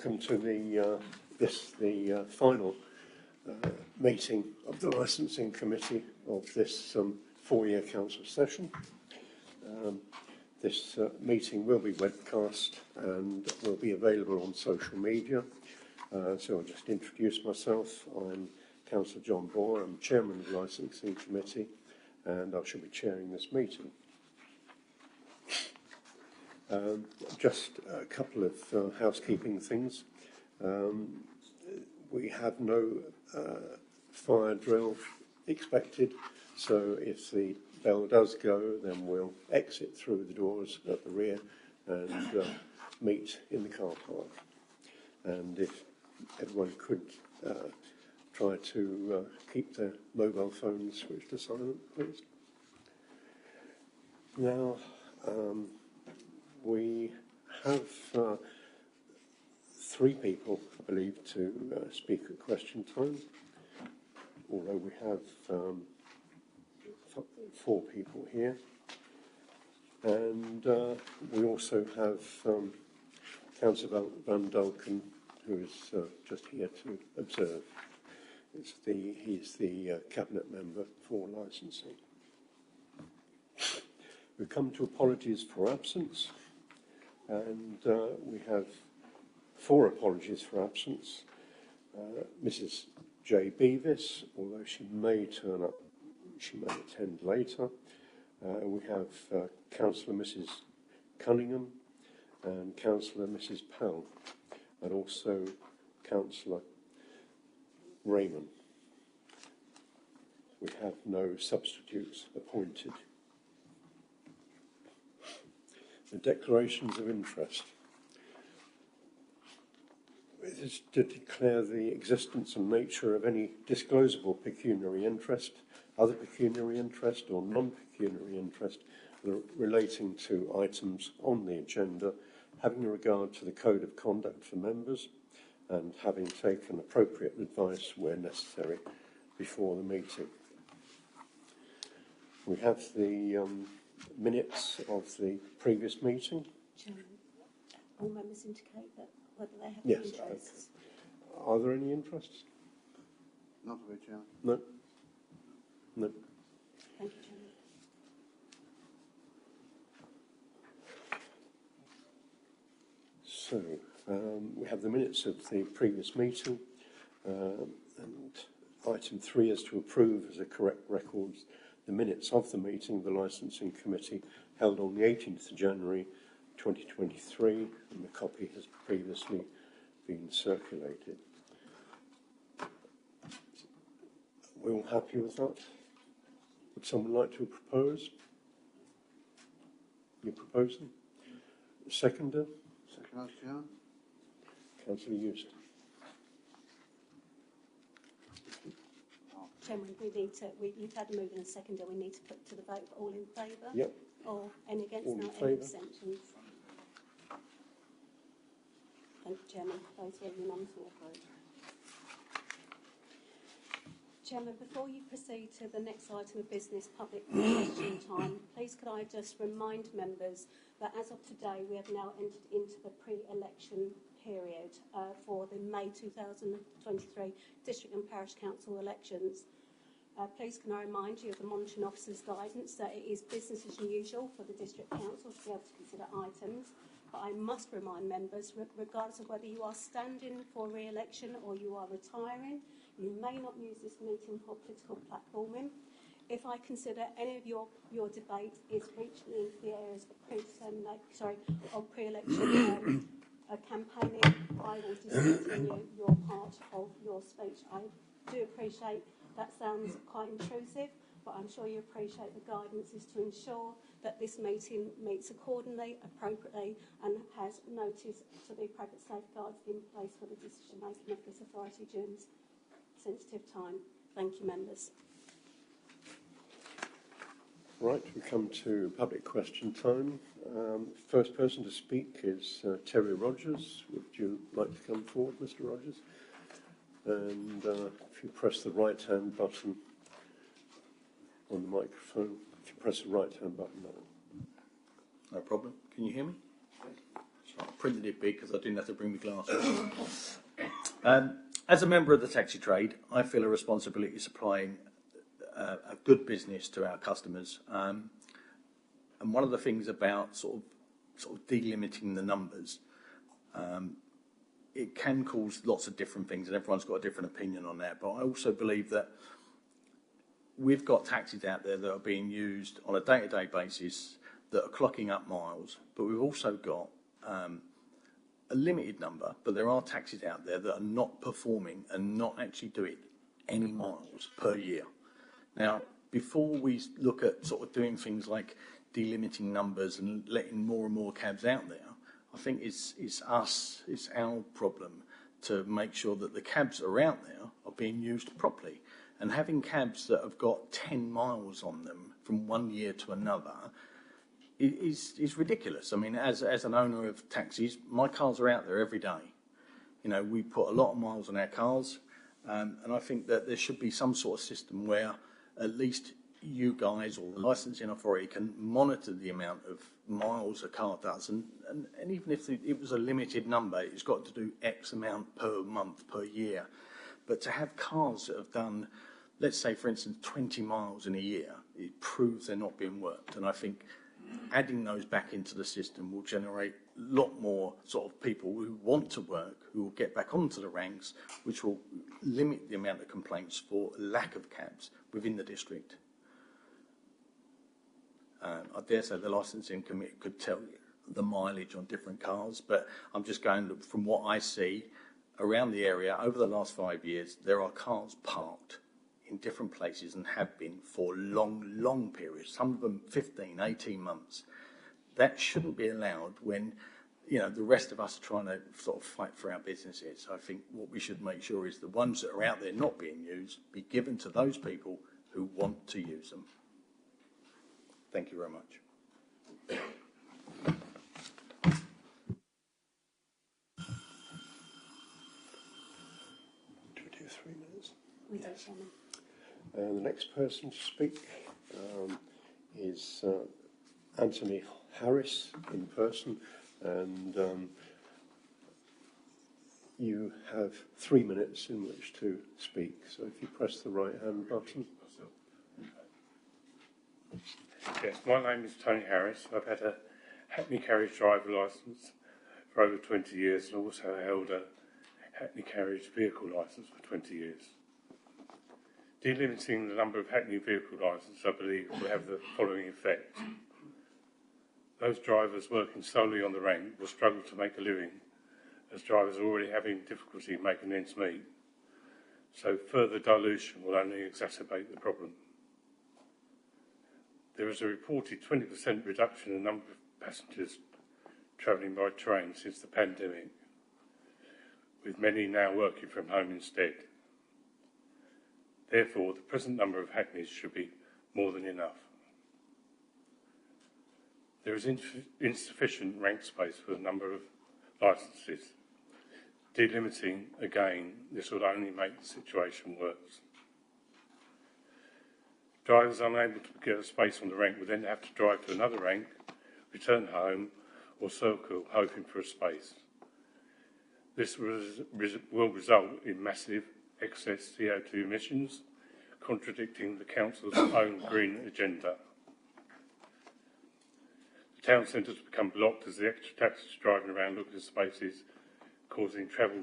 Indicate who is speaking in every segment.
Speaker 1: Welcome to the final meeting of the Licensing Committee of this four-year council session. This meeting will be webcast and will be available on social media. So I'll just introduce myself. I'm Councillor John Bohr. I'm Chairman of the Licensing Committee, and I shall be chairing this meeting. Just a couple of housekeeping things. We have no fire drill expected, so if the bell does go, then we'll exit through the doors at the rear and meet in the car park. And if everyone could try to keep their mobile phones switched to silent, please. Now, we have three people, I believe, to speak at question time, although we have four people here. And we also have Councillor Van Dalken, who is just here to observe. He's the Cabinet Member for Licensing. We come to apologies for absence. And we have four apologies for absence. Mrs. J. Beavis, although she may turn up, she may attend later. We have Councillor Mrs. Cunningham and Councillor Mrs. Pell, and also Councillor Raymond. We have no substitutes appointed. The declarations of interest. It is to declare the existence and nature of any disclosable pecuniary interest, other pecuniary interest or non-pecuniary interest relating to items on the agenda, having regard to the code of conduct for members and having taken appropriate advice where necessary before the meeting. We have the minutes of the previous meeting.
Speaker 2: Chairman, all members indicate that whether they have
Speaker 1: yes,
Speaker 2: interests.
Speaker 1: Okay. Are there any interests?
Speaker 3: Not for me, Chairman.
Speaker 1: No. No.
Speaker 2: Thank you, Chairman.
Speaker 1: So, we have the minutes of the previous meeting, and item 3 is to approve as a correct record the minutes of the meeting of the Licensing Committee held on the 18th of January 2023, and the copy has previously been circulated. We're all happy with that? Would someone like to propose? You're proposing? Seconder?
Speaker 3: Second, Chairman.
Speaker 1: Councillor Euston.
Speaker 2: Chairman, you've had a move and a second, and we need to put to the vote all in favour?
Speaker 1: Yep.
Speaker 2: Or any against?
Speaker 1: All in
Speaker 2: No,
Speaker 1: favour.
Speaker 2: any abstentions? Thank you, Chairman. Those were unanimously approved. Chairman, before you proceed to the next item of business, public question time, please could I just remind members that as of today we have now entered into the pre-election period for the May 2023 District and Parish Council elections. Please can I remind you of the Monitoring Officer's guidance that it is business as usual for the District Council to be able to consider items, but I must remind members, regardless of whether you are standing for re-election or you are retiring, you may not use this meeting for political platforming. If I consider any of your debate is reaching into the areas of pre-election campaigning, I will discontinue your part of your speech. I do appreciate that sounds quite intrusive, but I'm sure you appreciate the guidance is to ensure that this meeting meets accordingly, appropriately, and has notice to the appropriate safeguards in place for the decision making of this authority during this sensitive time. Thank you, members.
Speaker 1: Right, we come to public question time. First person to speak is Terry Rogers. Would you like to come forward, Mr. Rogers? And if you press the right-hand button on the microphone, if you press the right-hand button.
Speaker 4: No problem. Can you hear me? I printed it big because I didn't have to bring my glasses. As a member of the taxi trade, I feel a responsibility supplying a good business to our customers. And one of the things about sort of delimiting the numbers, it can cause lots of different things, and everyone's got a different opinion on that. But I also believe that we've got taxis out there that are being used on a day-to-day basis that are clocking up miles, but we've also got a limited number, but there are taxis out there that are not performing and not actually doing any miles per year. Now, before we look at sort of doing things like delimiting numbers and letting more and more cabs out there, I think it's our problem to make sure that the cabs that are out there are being used properly. And having cabs that have got 10 miles on them from one year to another is ridiculous. I mean, as an owner of taxis, my cars are out there every day. You know, we put a lot of miles on our cars, and I think that there should be some sort of system where at least you guys or the licensing authority can monitor the amount of miles a car does, and even if it was a limited number, it's got to do X amount per month, per year. But to have cars that have done, let's say, for instance, 20 miles in a year, it proves they're not being worked. And I think adding those back into the system will generate a lot more sort of people who want to work, who will get back onto the ranks, which will limit the amount of complaints for lack of cabs within the district. I dare say the licensing committee could tell you the mileage on different cars, but I'm just going from what I see around the area over the last 5 years. There are cars parked in different places and have been for long periods, some of them 15, 18 months. That shouldn't be allowed when, you know, the rest of us are trying to sort of fight for our businesses. I think what we should make sure is the ones that are out there not being used be given to those people who want to use them. Thank you very much.
Speaker 1: Do we do 3 minutes?
Speaker 2: We do, Chairman.
Speaker 1: The next person to speak is Anthony Harris in person, and you have 3 minutes in which to speak. So if you press the right hand button.
Speaker 5: Yes, my name is Tony Harris. I've had a Hackney Carriage driver licence for over 20 years and also held a Hackney Carriage vehicle licence for 20 years. Delimiting the number of Hackney vehicle licences, I believe, will have the following effect. Those drivers working solely on the rank will struggle to make a living, as drivers are already having difficulty making ends meet. So further dilution will only exacerbate the problem. There is a reported 20% reduction in the number of passengers travelling by train since the pandemic, with many now working from home instead. Therefore, the present number of Hackneys should be more than enough. There is insufficient rank space for the number of licences. Delimiting, again, this will only make the situation worse. Drivers unable to get a space on the rank will then have to drive to another rank, return home, or circle hoping for a space. This will result in massive excess CO2 emissions, contradicting the council's own green agenda. The town centres become blocked as the extra taxis driving around looking for spaces, causing travel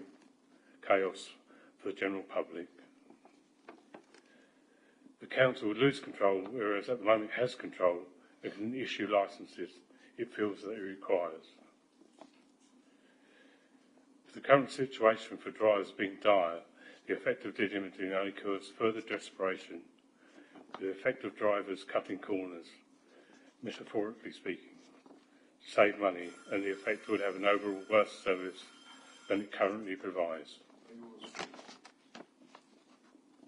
Speaker 5: chaos for the general public. The council would lose control, whereas at the moment it has control and can issue licences it feels that it requires. With the current situation for drivers being dire, the effect of delimiting only causes further desperation, with the effect of drivers cutting corners, metaphorically speaking, to save money, and the effect would have an overall worse service than it currently provides.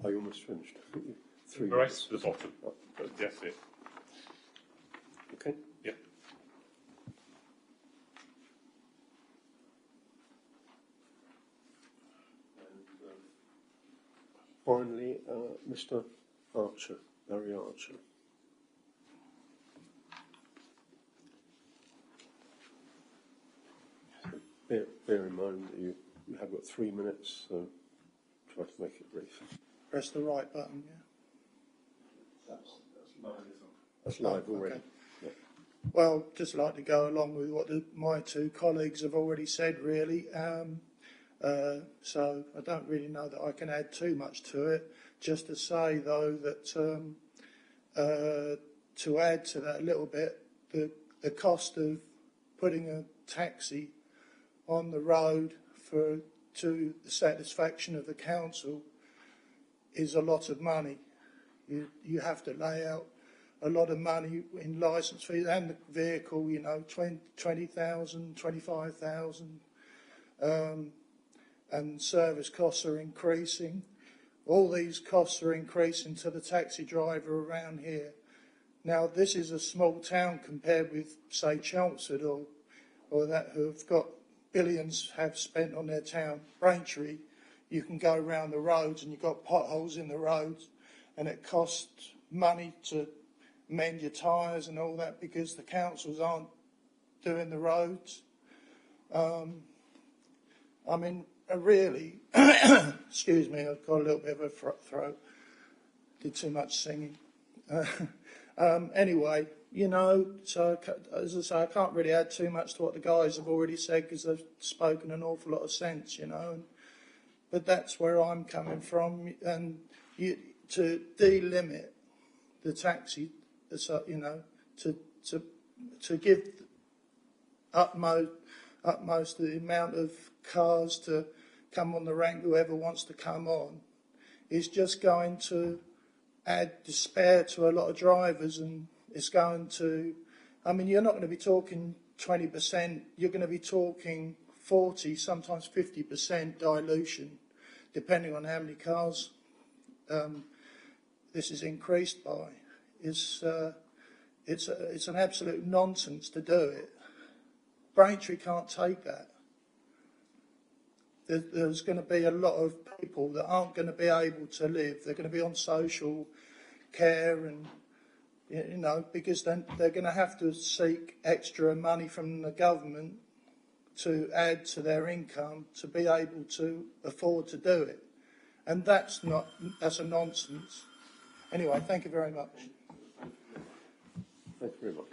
Speaker 1: Are you almost finished? 3
Speaker 5: The rest
Speaker 1: minutes.
Speaker 5: to the bottom. That's it.
Speaker 1: Okay.
Speaker 5: Yeah.
Speaker 1: Finally, Mr. Archer, Barry Archer. bear in mind that you have got 3 minutes, so try to make it brief.
Speaker 6: Press the right button, yeah.
Speaker 1: That's live
Speaker 6: Oh,
Speaker 1: already.
Speaker 6: okay.
Speaker 1: Yeah.
Speaker 6: Well, just like to go along with what my two colleagues have already said, really. So I don't really know that I can add too much to it. Just to say, though, that to add to that a little bit, the cost of putting a taxi on the road to the satisfaction of the council is a lot of money. You have to lay out a lot of money in licence fees and the vehicle, 20,000, 25,000, and service costs are increasing. All these costs are increasing to the taxi driver around here. Now, this is a small town compared with, say, Chelmsford or that who have got billions have spent on their town. Braintree, you can go around the roads and you've got potholes in the roads, and it costs money to mend your tyres and all that because the councils aren't doing the roads. I mean, really, excuse me, I've got a little bit of a throat, did too much singing. Anyway, so as I say, I can't really add too much to what the guys have already said because they've spoken an awful lot of sense, but that's where I'm coming from, and to delimit the taxi, to give utmost the amount of cars to come on the rank, whoever wants to come on, is just going to add despair to a lot of drivers, and it's going to, you're not going to be talking 20%, you're going to be talking 40, sometimes 50% dilution, depending on how many cars this is increased by. It's an absolute nonsense to do it. Braintree can't take that. There's going to be a lot of people that aren't going to be able to live. They're going to be on social care and, because then they're going to have to seek extra money from the government to add to their income to be able to afford to do it. And that's a nonsense. Anyway, thank you very much.
Speaker 1: Thank you very much.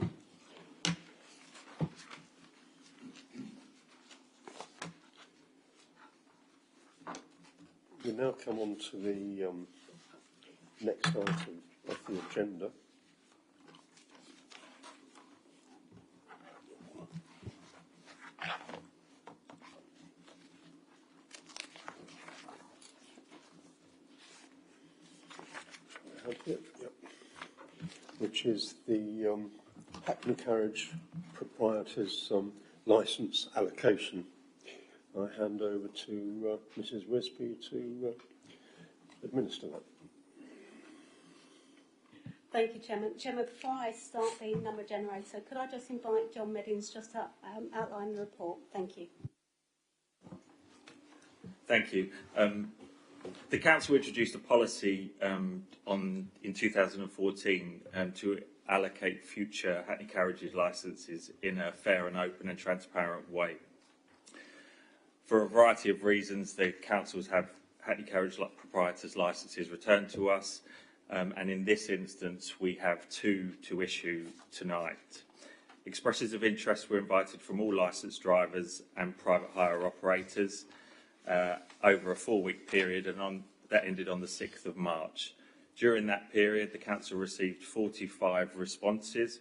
Speaker 1: We now come on to the next item of the agenda. Yep. Which is the Hackney Carriage Proprietors Licence Allocation. I hand over to Mrs. Wisby to administer that.
Speaker 2: Thank you, Chairman. Chairman, before I start the number generator, could I just invite John Meddings just to outline the report? Thank you.
Speaker 7: Thank you. The Council introduced a policy in 2014 to allocate future Hackney Carriages licences in a fair and open and transparent way. For a variety of reasons, the councils have Hackney Carriage Proprietors licences returned to us, and in this instance we have two to issue tonight. Expressions of interest were invited from all licensed drivers and private hire operators over a 4-week period, and that ended on the 6th of March. During that period, the council received 45 responses,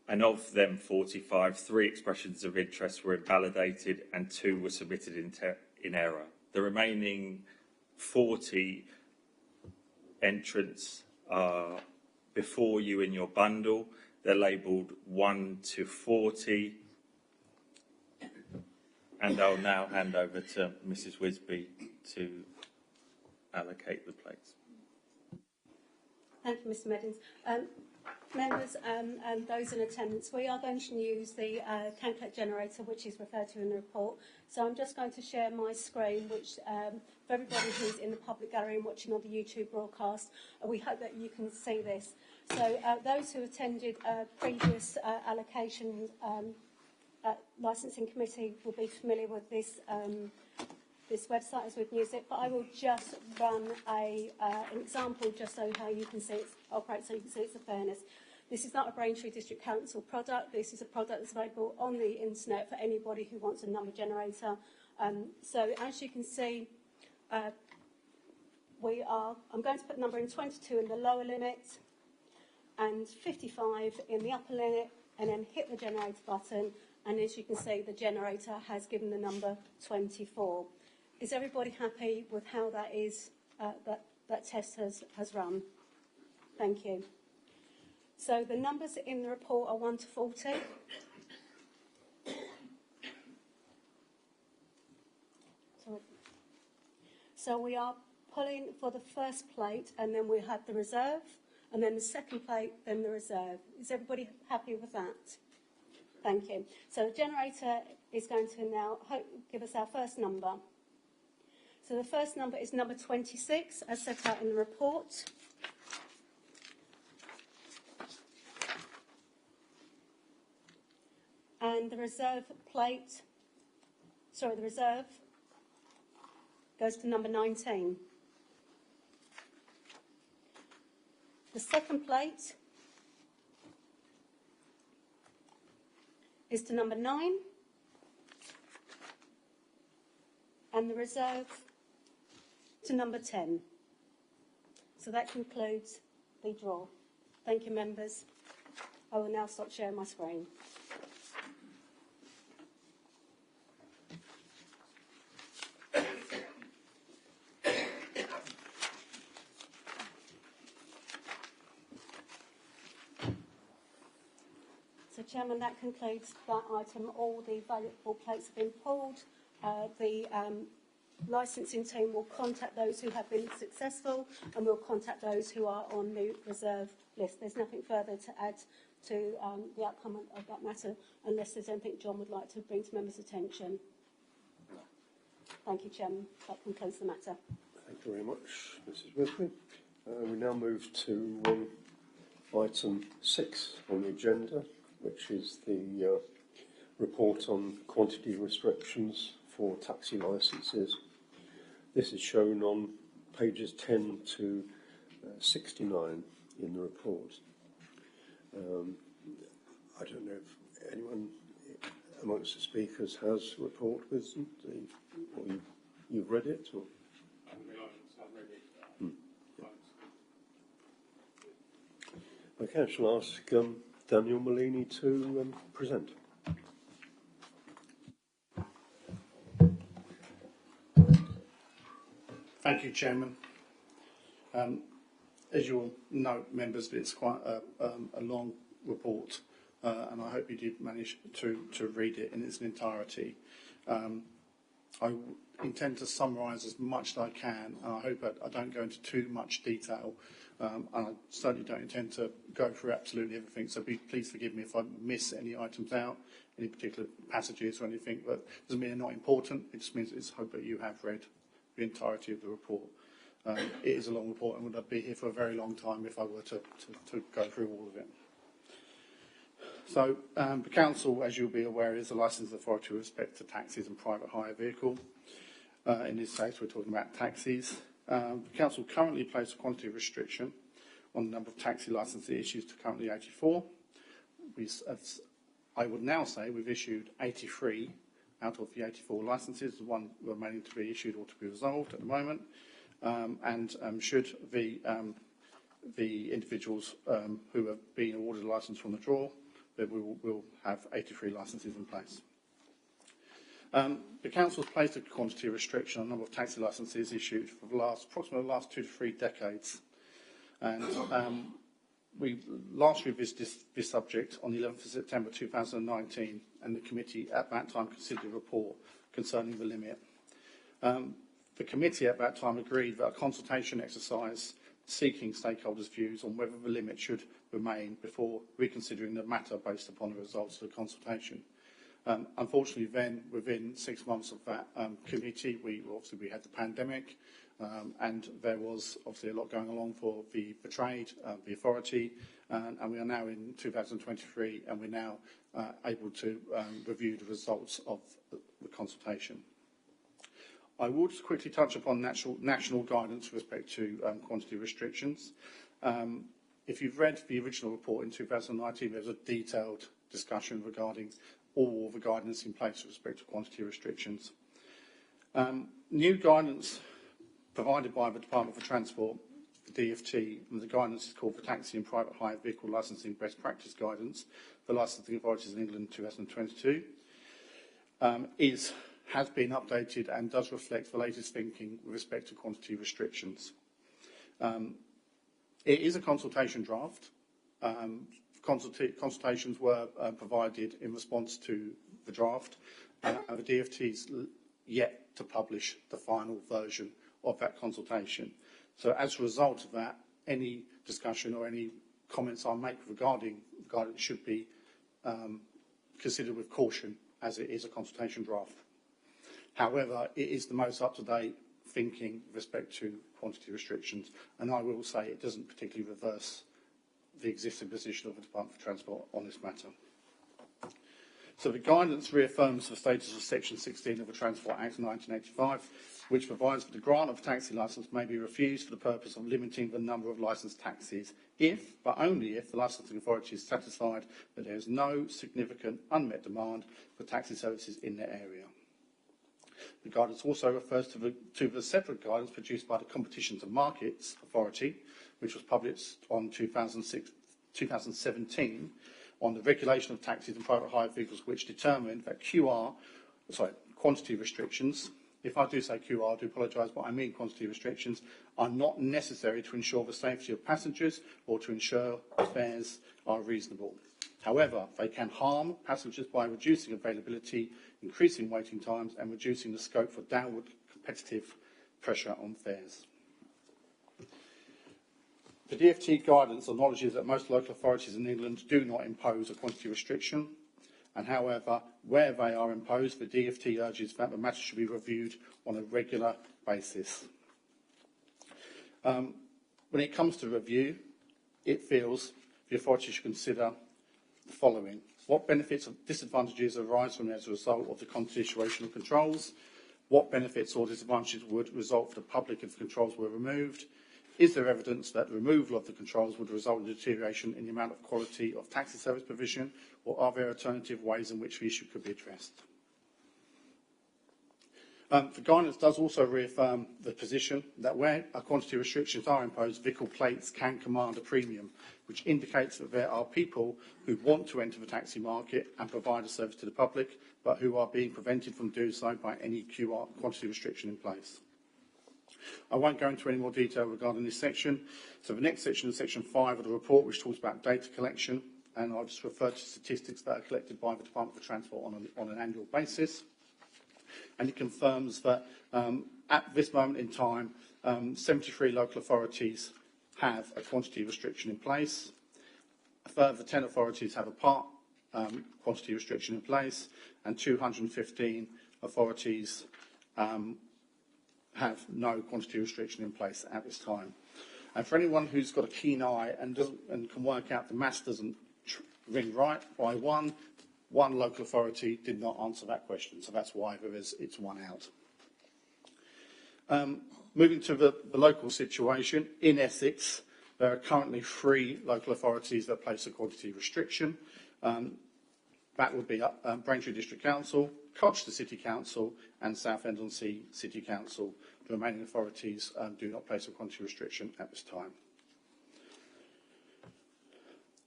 Speaker 7: and of them 45, 3 expressions of interest were invalidated and 2 were submitted in error. The remaining 40 entrants are before you in your bundle. They're labelled 1 to 40. And I'll now hand over to Mrs. Wisby to allocate the plates.
Speaker 2: Thank you, Mr. Meddings. Members and those in attendance, we are going to use the CanColect generator, which is referred to in the report. So I'm just going to share my screen, which for everybody who's in the public gallery and watching on the YouTube broadcast, we hope that you can see this. So those who attended previous allocation licensing committee will be familiar with this this website as we've used it, but I will just run an example just so how you can see it operates, so you can see it's a fairness. This is not a Braintree District Council product. This is a product that's available on the internet for anybody who wants a number generator. So as you can see, I'm going to put the number in 22 in the lower limit and 55 in the upper limit, and then hit the generator button, and as you can see, the generator has given the number 24. Is everybody happy with how that is, that test has run? Thank you. So the numbers in the report are 1 to 40. So we are pulling for the first plate, and then we have the reserve, and then the second plate, then the reserve. Is everybody happy with that? Thank you. So the generator is going to now give us our first number. So the first number is number 26, as set out in the report. And the reserve goes to number 19. The second plate is to number 9, and the reserve to number 10. So that concludes the draw. Thank you, members. I will now stop sharing my screen. So, Chairman, that concludes that item. All the valuable plates have been pulled. The licensing team will contact those who have been successful, and we'll contact those who are on the reserve list. There's nothing further to add to the outcome of that matter, unless there's anything John would like to bring to members' attention. Thank you, Chairman. That concludes the matter.
Speaker 1: Thank you very much, Mrs. Wisby. We now move to item 6 on the agenda, which is the report on quantity restrictions for taxi licences. This is shown on pages 10 to 69 in the report. I don't know if anyone amongst the speakers has a report with them, or you've read it? Or? Okay, I shall ask Daniel Molini to present.
Speaker 8: Thank you, Chairman. As you all know, members, it's quite a long report, and I hope you did manage to read it in its entirety. I intend to summarise as much as I can, and I hope that I don't go into too much detail, and I certainly don't intend to go through absolutely everything, so please forgive me if I miss any items out, any particular passages or anything, but it doesn't mean they're not important, it just means it's hope that you have read the entirety of the report. It is a long report, and would be here for a very long time if I were to go through all of it. So, the Council, as you'll be aware, is a licensed authority with respect to taxis and private hire vehicle. In this case, we're talking about taxis. The Council currently places a quantity restriction on the number of taxi licences issued to currently 84. As I would now say, we've issued 83 out of the 84 licences, the one remaining to be issued or to be resolved at the moment. Should the individuals who have been awarded a licence from the draw, then we'll have 83 licences in place. The Council has placed a quantity restriction on the number of taxi licences issued for approximately the last 2 to 3 decades. And we last revisited this subject on the 11th of September 2019, and the committee at that time considered a report concerning the limit. The committee at that time agreed that a consultation exercise seeking stakeholders' views on whether the limit should remain before reconsidering the matter based upon the results of the consultation. Unfortunately, then, within 6 months of that committee, we had the pandemic, and there was obviously a lot going along for the trade, the authority, and we are now in 2023, and we're now able to review the results of the consultation. I will just quickly touch upon national guidance with respect to quantity restrictions. If you've read the original report in 2019, there's a detailed discussion regarding all the guidance in place with respect to quantity restrictions. New guidance provided by the Department for Transport, the DfT, and the guidance is called the Taxi and Private Hire Vehicle Licensing Best Practice Guidance for Licensing Authorities in England 2022, has been updated and does reflect the latest thinking with respect to quantity restrictions. It is a consultation draft. Consultations were provided in response to the draft, and the DfT is yet to publish the final version of that consultation. So as a result of that, any discussion or any comments I make regarding guidance should be considered with caution, as it is a consultation draft. However, it is the most up-to-date thinking with respect to quantity restrictions, and I will say it doesn't particularly reverse the existing position of the Department for Transport on this matter. So the guidance reaffirms the status of Section 16 of the Transport Act 1985, which provides that the grant of a taxi licence may be refused for the purpose of limiting the number of licensed taxis if, but only if, the licensing authority is satisfied that there is no significant unmet demand for taxi services in their area. The guidance also refers to the separate guidance produced by the Competitions and Markets Authority, which was published on 2017 on the regulation of taxis and private hire vehicles, which determined that quantity restrictions, if I do say QR, I do apologise, but I mean quantity restrictions, are not necessary to ensure the safety of passengers or to ensure fares are reasonable. However, they can harm passengers by reducing availability, increasing waiting times, and reducing the scope for downward competitive pressure on fares. The DfT guidance acknowledges that most local authorities in England do not impose a quantity restriction, and however, where they are imposed, the DfT urges that the matter should be reviewed on a regular basis. When it comes to review, it feels the authority should consider the following: what benefits or disadvantages arise from as a result of the continuation of controls? What benefits or disadvantages would result for the public if the controls were removed? Is there evidence that the removal of the controls would result in deterioration in the amount of quality of taxi service provision, or are there alternative ways in which the issue could be addressed? The guidance does also reaffirm the position that where quantity restrictions are imposed, vehicle plates can command a premium, which indicates that there are people who want to enter the taxi market and provide a service to the public, but who are being prevented from doing so by any QR quantity restriction in place. I won't go into any more detail regarding this section. So the next section is section 5 of the report, which talks about data collection, and I'll just refer to statistics that are collected by the Department for Transport on an annual basis. And it confirms that at this moment in time, 73 local authorities have a quantity restriction in place. A further 10 authorities have a part quantity restriction in place, and 215 authorities have no quantity restriction in place at this time. And for anyone who's got a keen eye and can work out the maths doesn't ring right by one local authority did not answer that question, so that's why it's one out. Moving to the local situation, in Essex, there are currently 3 local authorities that place a quantity restriction. That would be Braintree District Council, Colchester City Council, and Southend-on-Sea City Council. The remaining authorities do not place a quantity restriction at this time.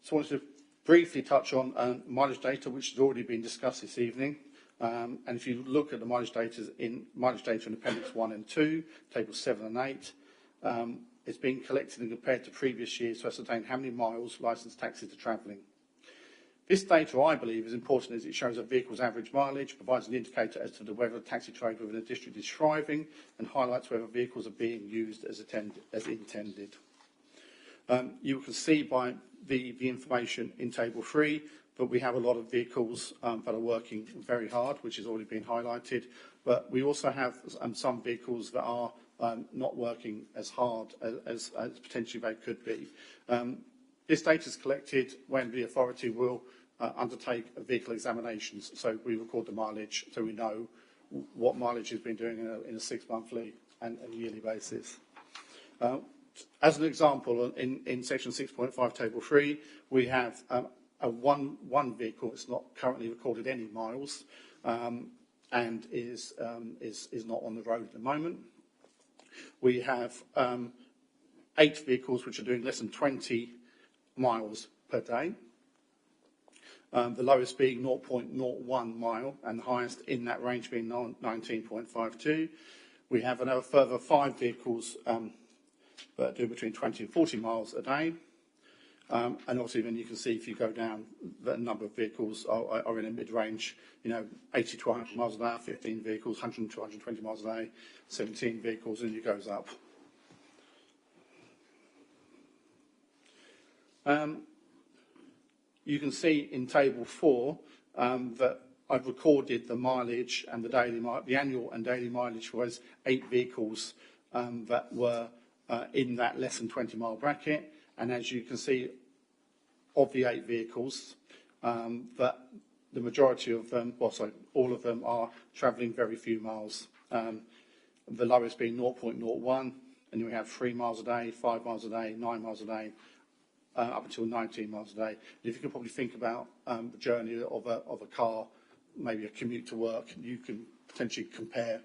Speaker 8: So I wanted to briefly touch on mileage data, which has already been discussed this evening. And if you look at the mileage data in Appendix 1 and 2, Tables 7 and 8, it's been collected and compared to previous years to ascertain how many miles licensed taxis are travelling. This data, I believe, is important as it shows a vehicle's average mileage, provides an indicator as to whether the taxi trade within a district is thriving, and highlights whether vehicles are being used as intended. You can see by the information in Table 3 that we have a lot of vehicles that are working very hard, which has already been highlighted, but we also have some vehicles that are not working as hard as potentially they could be. This data is collected when the authority will undertake vehicle examinations. So we record the mileage, so we know what mileage has been doing in a 6-monthly and yearly basis. As an example, in section 6.5, table 3, we have one vehicle that's not currently recorded any miles and is not on the road at the moment. We have 8 vehicles which are doing less than 20 miles per day. The lowest being 0.01 mile and the highest in that range being 19.52. We have another further 5 vehicles that do between 20 and 40 miles a day. And obviously then you can see if you go down, the number of vehicles are in a mid-range, 80 to 100 miles an hour, 15 vehicles, 100 to 120 miles a day, 17 vehicles, and it goes up. You can see in table 4 that I've recorded the mileage and the annual and daily mileage was 8 vehicles that were in that less than 20 mile bracket. And as you can see, of the 8 vehicles, that the majority of them, all of them are travelling very few miles. The lowest being 0.01, and then we have 3 miles a day, 5 miles a day, 9 miles a day, up until 19 miles a day. And if you can probably think about the journey of a car, maybe a commute to work, you can potentially compare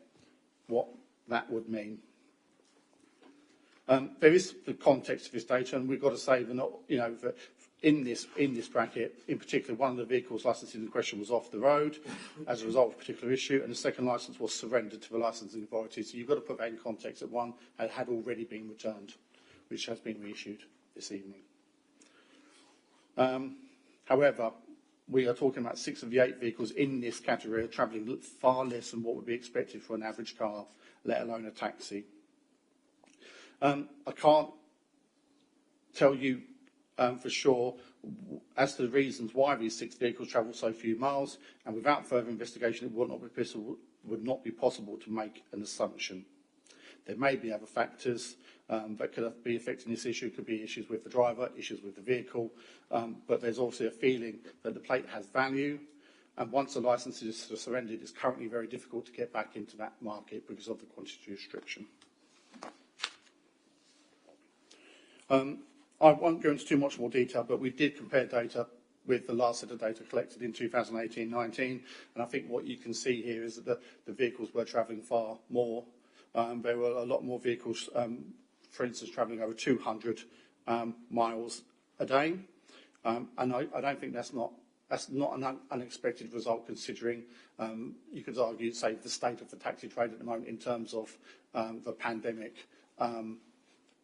Speaker 8: what that would mean. There is the context of this data, and we've got to say that in this bracket, in particular, one of the vehicles licensed in question was off the road as a result of a particular issue, and the second licence was surrendered to the licensing authority. So you've got to put that in context that one had already been returned, which has been reissued this evening. However, we are talking about 6 of the 8 vehicles in this category are travelling far less than what would be expected for an average car, let alone a taxi. I can't tell you for sure as to the reasons why these 6 vehicles travel so few miles, and without further investigation it would not be possible to make an assumption. There may be other factors that could be affecting this issue. It could be issues with the driver, issues with the vehicle, but there's also a feeling that the plate has value, and once the licence is surrendered, it's currently very difficult to get back into that market because of the quantity restriction. I won't go into too much more detail, but we did compare data with the last set of data collected in 2018-19, and I think what you can see here is that the vehicles were travelling far more. There were a lot more vehicles, for instance, travelling over 200 miles a day, and I don't think that's not an unexpected result, considering you could argue, say, the state of the taxi trade at the moment in terms of the pandemic.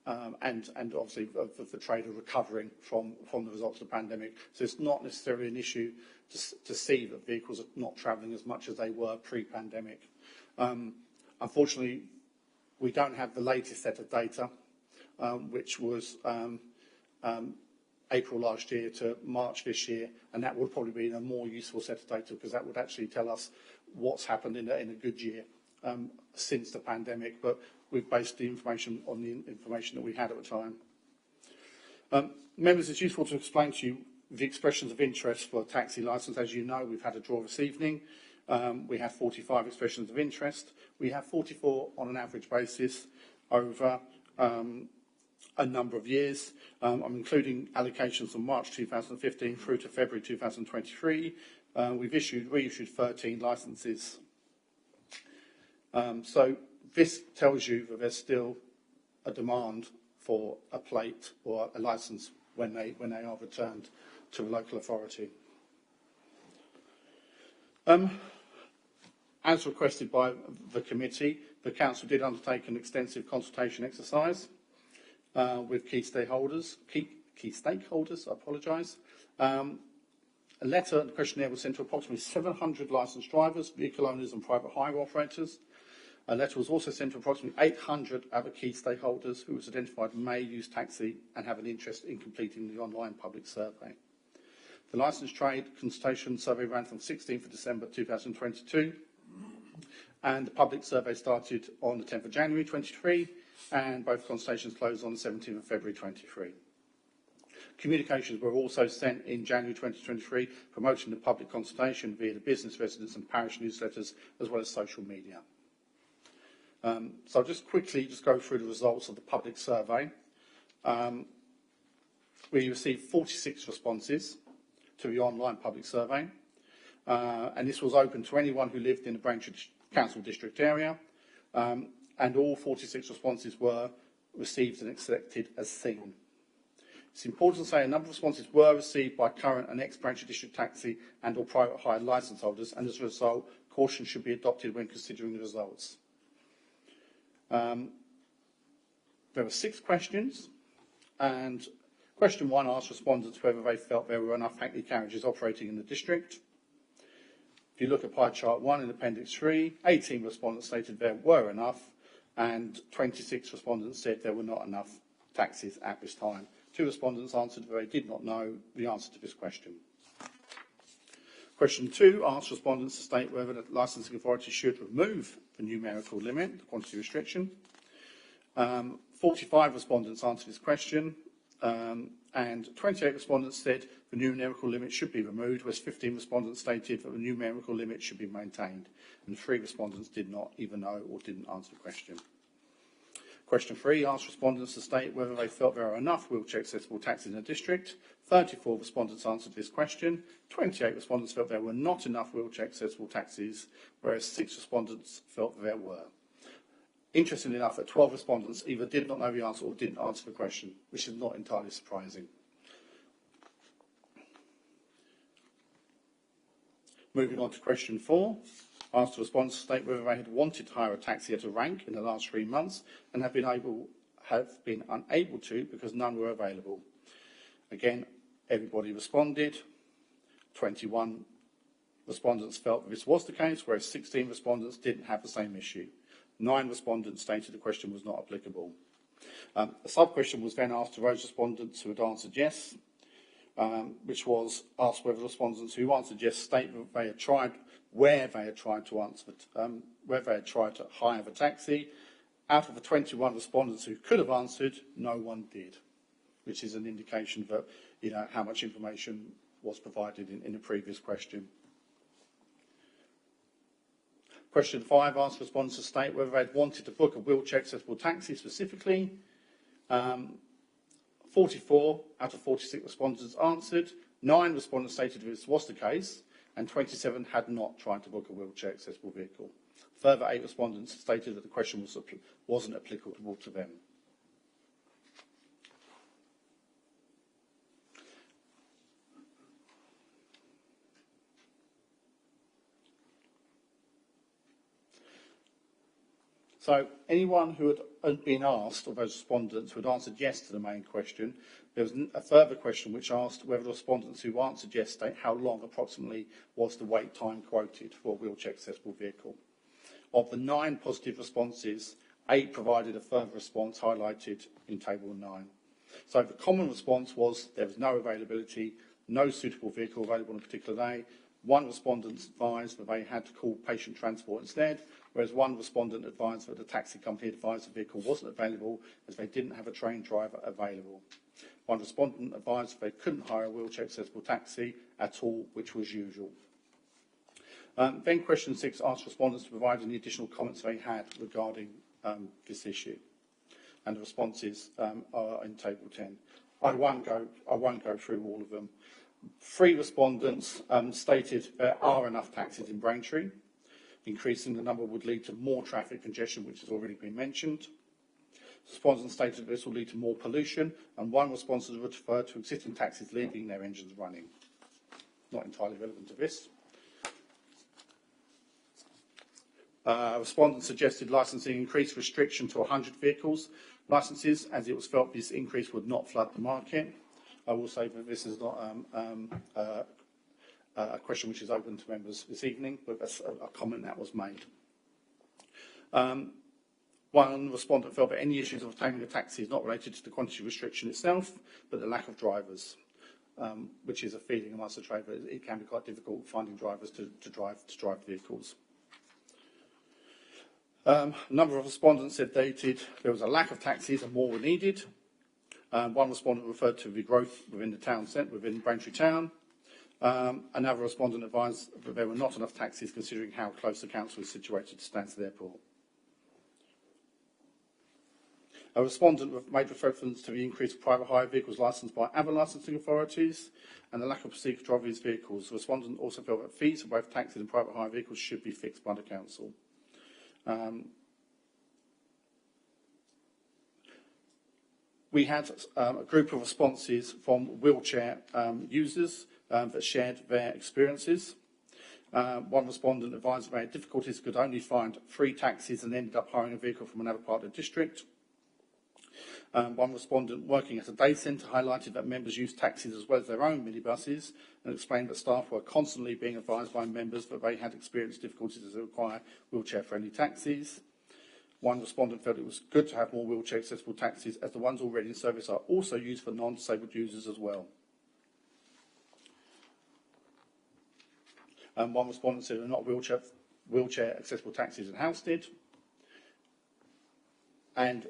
Speaker 8: And obviously of the trader recovering from the results of the pandemic. So it's not necessarily an issue to see that vehicles are not travelling as much as they were pre-pandemic. Unfortunately, we don't have the latest set of data, which was April last year to March this year, and that would probably be a more useful set of data because that would actually tell us what's happened in a good year since the pandemic. But we've based the information on the information that we had at the time. Members, it's useful to explain to you the expressions of interest for a taxi licence. As you know, we've had a draw this evening. We have 45 expressions of interest. We have 44 on an average basis over a number of years. I'm including allocations from March 2015 through to February 2023. We've reissued 13 licences. So this tells you that there's still a demand for a plate or a licence when they are returned to a local authority. As requested by the committee, the council did undertake an extensive consultation exercise with key stakeholders. I apologise. A letter and questionnaire was sent to approximately 700 licensed drivers, vehicle owners and private hire operators. A letter was also sent to approximately 800 other key stakeholders who was identified may use taxi and have an interest in completing the online public survey. The licensed trade consultation survey ran from 16th of December 2022, and the public survey started on the 10th of January 23, and both consultations closed on the 17th of February 23. Communications were also sent in January 2023 promoting the public consultation via the business, residents and parish newsletters, as well as social media. So I'll just quickly go through the results of the public survey. We received 46 responses to the online public survey, and this was open to anyone who lived in the Braintree Council District area, and all 46 responses were received and accepted as seen. It's important to say a number of responses were received by current and ex-Braintree District taxi and or private hire licence holders, and as a result, caution should be adopted when considering the results. There were 6 questions, and question 1 asked respondents whether they felt there were enough Hackney carriages operating in the district. If you look at pie chart 1 in Appendix 3, 18 respondents stated there were enough, and 26 respondents said there were not enough taxis at this time. 2 respondents answered that they did not know the answer to this question. Question 2 asked respondents to state whether the licensing authority should remove the numerical limit, the quantity restriction. 45 respondents answered this question, and 28 respondents said the numerical limit should be removed, whereas 15 respondents stated that the numerical limit should be maintained, and 3 respondents did not either know or didn't answer the question. Question 3 asked respondents to state whether they felt there are enough wheelchair accessible taxis in the district. 34 respondents answered this question. 28 respondents felt there were not enough wheelchair accessible taxis, whereas 6 respondents felt there were. Interestingly enough, that 12 respondents either did not know the answer or didn't answer the question, which is not entirely surprising. Moving on to question 4. Asked the respondents to state whether they had wanted to hire a taxi at a rank in the last 3 months and have been unable to because none were available. Again, everybody responded. 21 respondents felt that this was the case, whereas 16 respondents didn't have the same issue. 9 respondents stated the question was not applicable. A sub-question was then asked to those respondents who had answered yes, which was asked whether respondents who answered yes state that they had tried where they had tried to hire the taxi. Out of the 21 respondents who could have answered, no one did, which is an indication that how much information was provided in the previous question. Question 5 asked respondents to state whether they had wanted to book a wheelchair accessible taxi specifically. 44 out of 46 respondents answered. 9 respondents stated this was the case, and 27 had not tried to book a wheelchair accessible vehicle. Further 8 respondents stated that the question wasn't applicable to them. So anyone who had been asked, of those respondents who had answered yes to the main question, there was a further question which asked whether the respondents who answered yes state how long approximately was the wait time quoted for a wheelchair accessible vehicle. Of the 9 positive responses, 8 provided a further response highlighted in Table 9. So the common response was there was no availability, no suitable vehicle available on a particular day. 1 respondent advised that they had to call patient transport instead, whereas 1 respondent advised that the taxi company advised the vehicle wasn't available as they didn't have a trained driver available. 1 respondent advised that they couldn't hire a wheelchair accessible taxi at all, which was usual. Then question 6 asked respondents to provide any additional comments they had regarding this issue. And the responses are in Table 10. I won't go through all of them. 3 respondents stated there are enough taxis in Braintree. Increasing the number would lead to more traffic congestion, which has already been mentioned. Respondents stated this will lead to more pollution, and 1 respondent referred to existing taxis leaving their engines running. Not entirely relevant to this. Respondents suggested licensing increase restriction to 100 vehicles licences, as it was felt this increase would not flood the market. I will say that this is not a question which is open to members this evening, but that's a comment that was made. 1 respondent felt that any issues of obtaining a taxi is not related to the quantity restriction itself, but the lack of drivers, which is a feeling amongst the trade that it can be quite difficult finding drivers to drive vehicles. A number of respondents said there was a lack of taxis and more were needed. One respondent referred to the growth within the town centre, within Braintree town. Another respondent advised that there were not enough taxis considering how close the council is situated to Stansted Airport. A respondent made reference to the increase of private hire vehicles licensed by other licensing authorities and the lack of procedure to drive these vehicles. The respondent also felt that fees for both taxis and private hire vehicles should be fixed by the council. We had a group of responses from wheelchair users that shared their experiences. One respondent advised that they had difficulties, could only find 3 taxis and ended up hiring a vehicle from another part of the district. One respondent working at a day centre highlighted that members use taxis as well as their own minibuses and explained that staff were constantly being advised by members that they had experienced difficulties as they require wheelchair-friendly taxis. One respondent felt it was good to have more wheelchair-accessible taxis as the ones already in service are also used for non-disabled users as well. One respondent said there are not wheelchair-accessible taxis in Halstead. And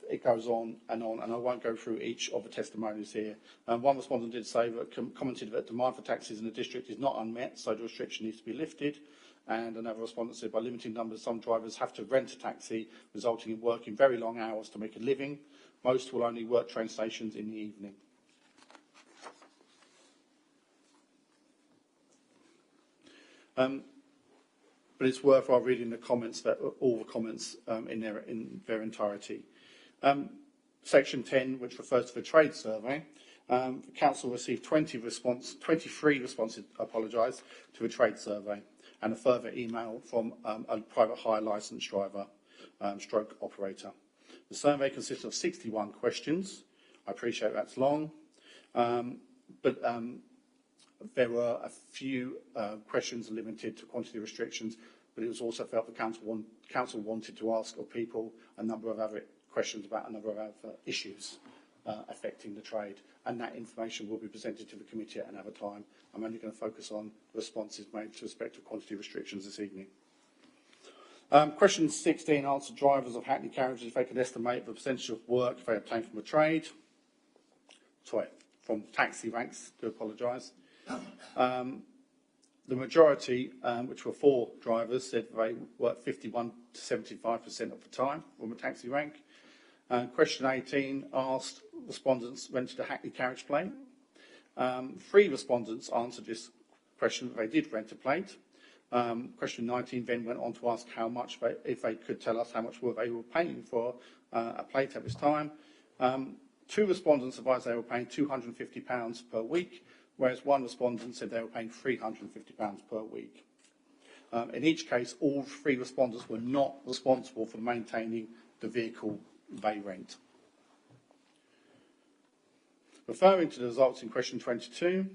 Speaker 8: it goes on, and I won't go through each of the testimonies here. One respondent did say that commented that demand for taxis in the district is not unmet, so the restriction needs to be lifted. And another respondent said by limiting numbers, some drivers have to rent a taxi, resulting in working very long hours to make a living. Most will only work train stations in the evening. But it's worthwhile reading the comments, all the comments in their entirety. Section 10, which refers to the trade survey, the council received 23 responses, to the trade survey, and a further email from a private hire licence driver, stroke operator. The survey consists of 61 questions. I appreciate that's long, but there were a few questions limited to quantity restrictions, but it was also felt the council wanted to ask of people a number of other questions about a number of other issues affecting the trade, and that information will be presented to the committee at another time. I'm only going to focus on responses made to respect to quantity restrictions this evening. Question 16 answered drivers of Hackney carriages if they could estimate the percentage of work they obtain from a trade. Sorry, from taxi ranks, do apologise. The majority, which were 4 drivers, said they worked 51 to 75% of the time from a taxi rank. Question 18 asked respondents rented a Hackney carriage plate. 3 respondents answered this question that they did rent a plate. Question 19 then went on to ask how much, if they could tell us how much they were paying for a plate at this time. 2 respondents advised they were paying £250 per week, whereas 1 respondent said they were paying £350 per week. In each case, all 3 respondents were not responsible for maintaining the vehicle they rent. Referring to the results in question 22,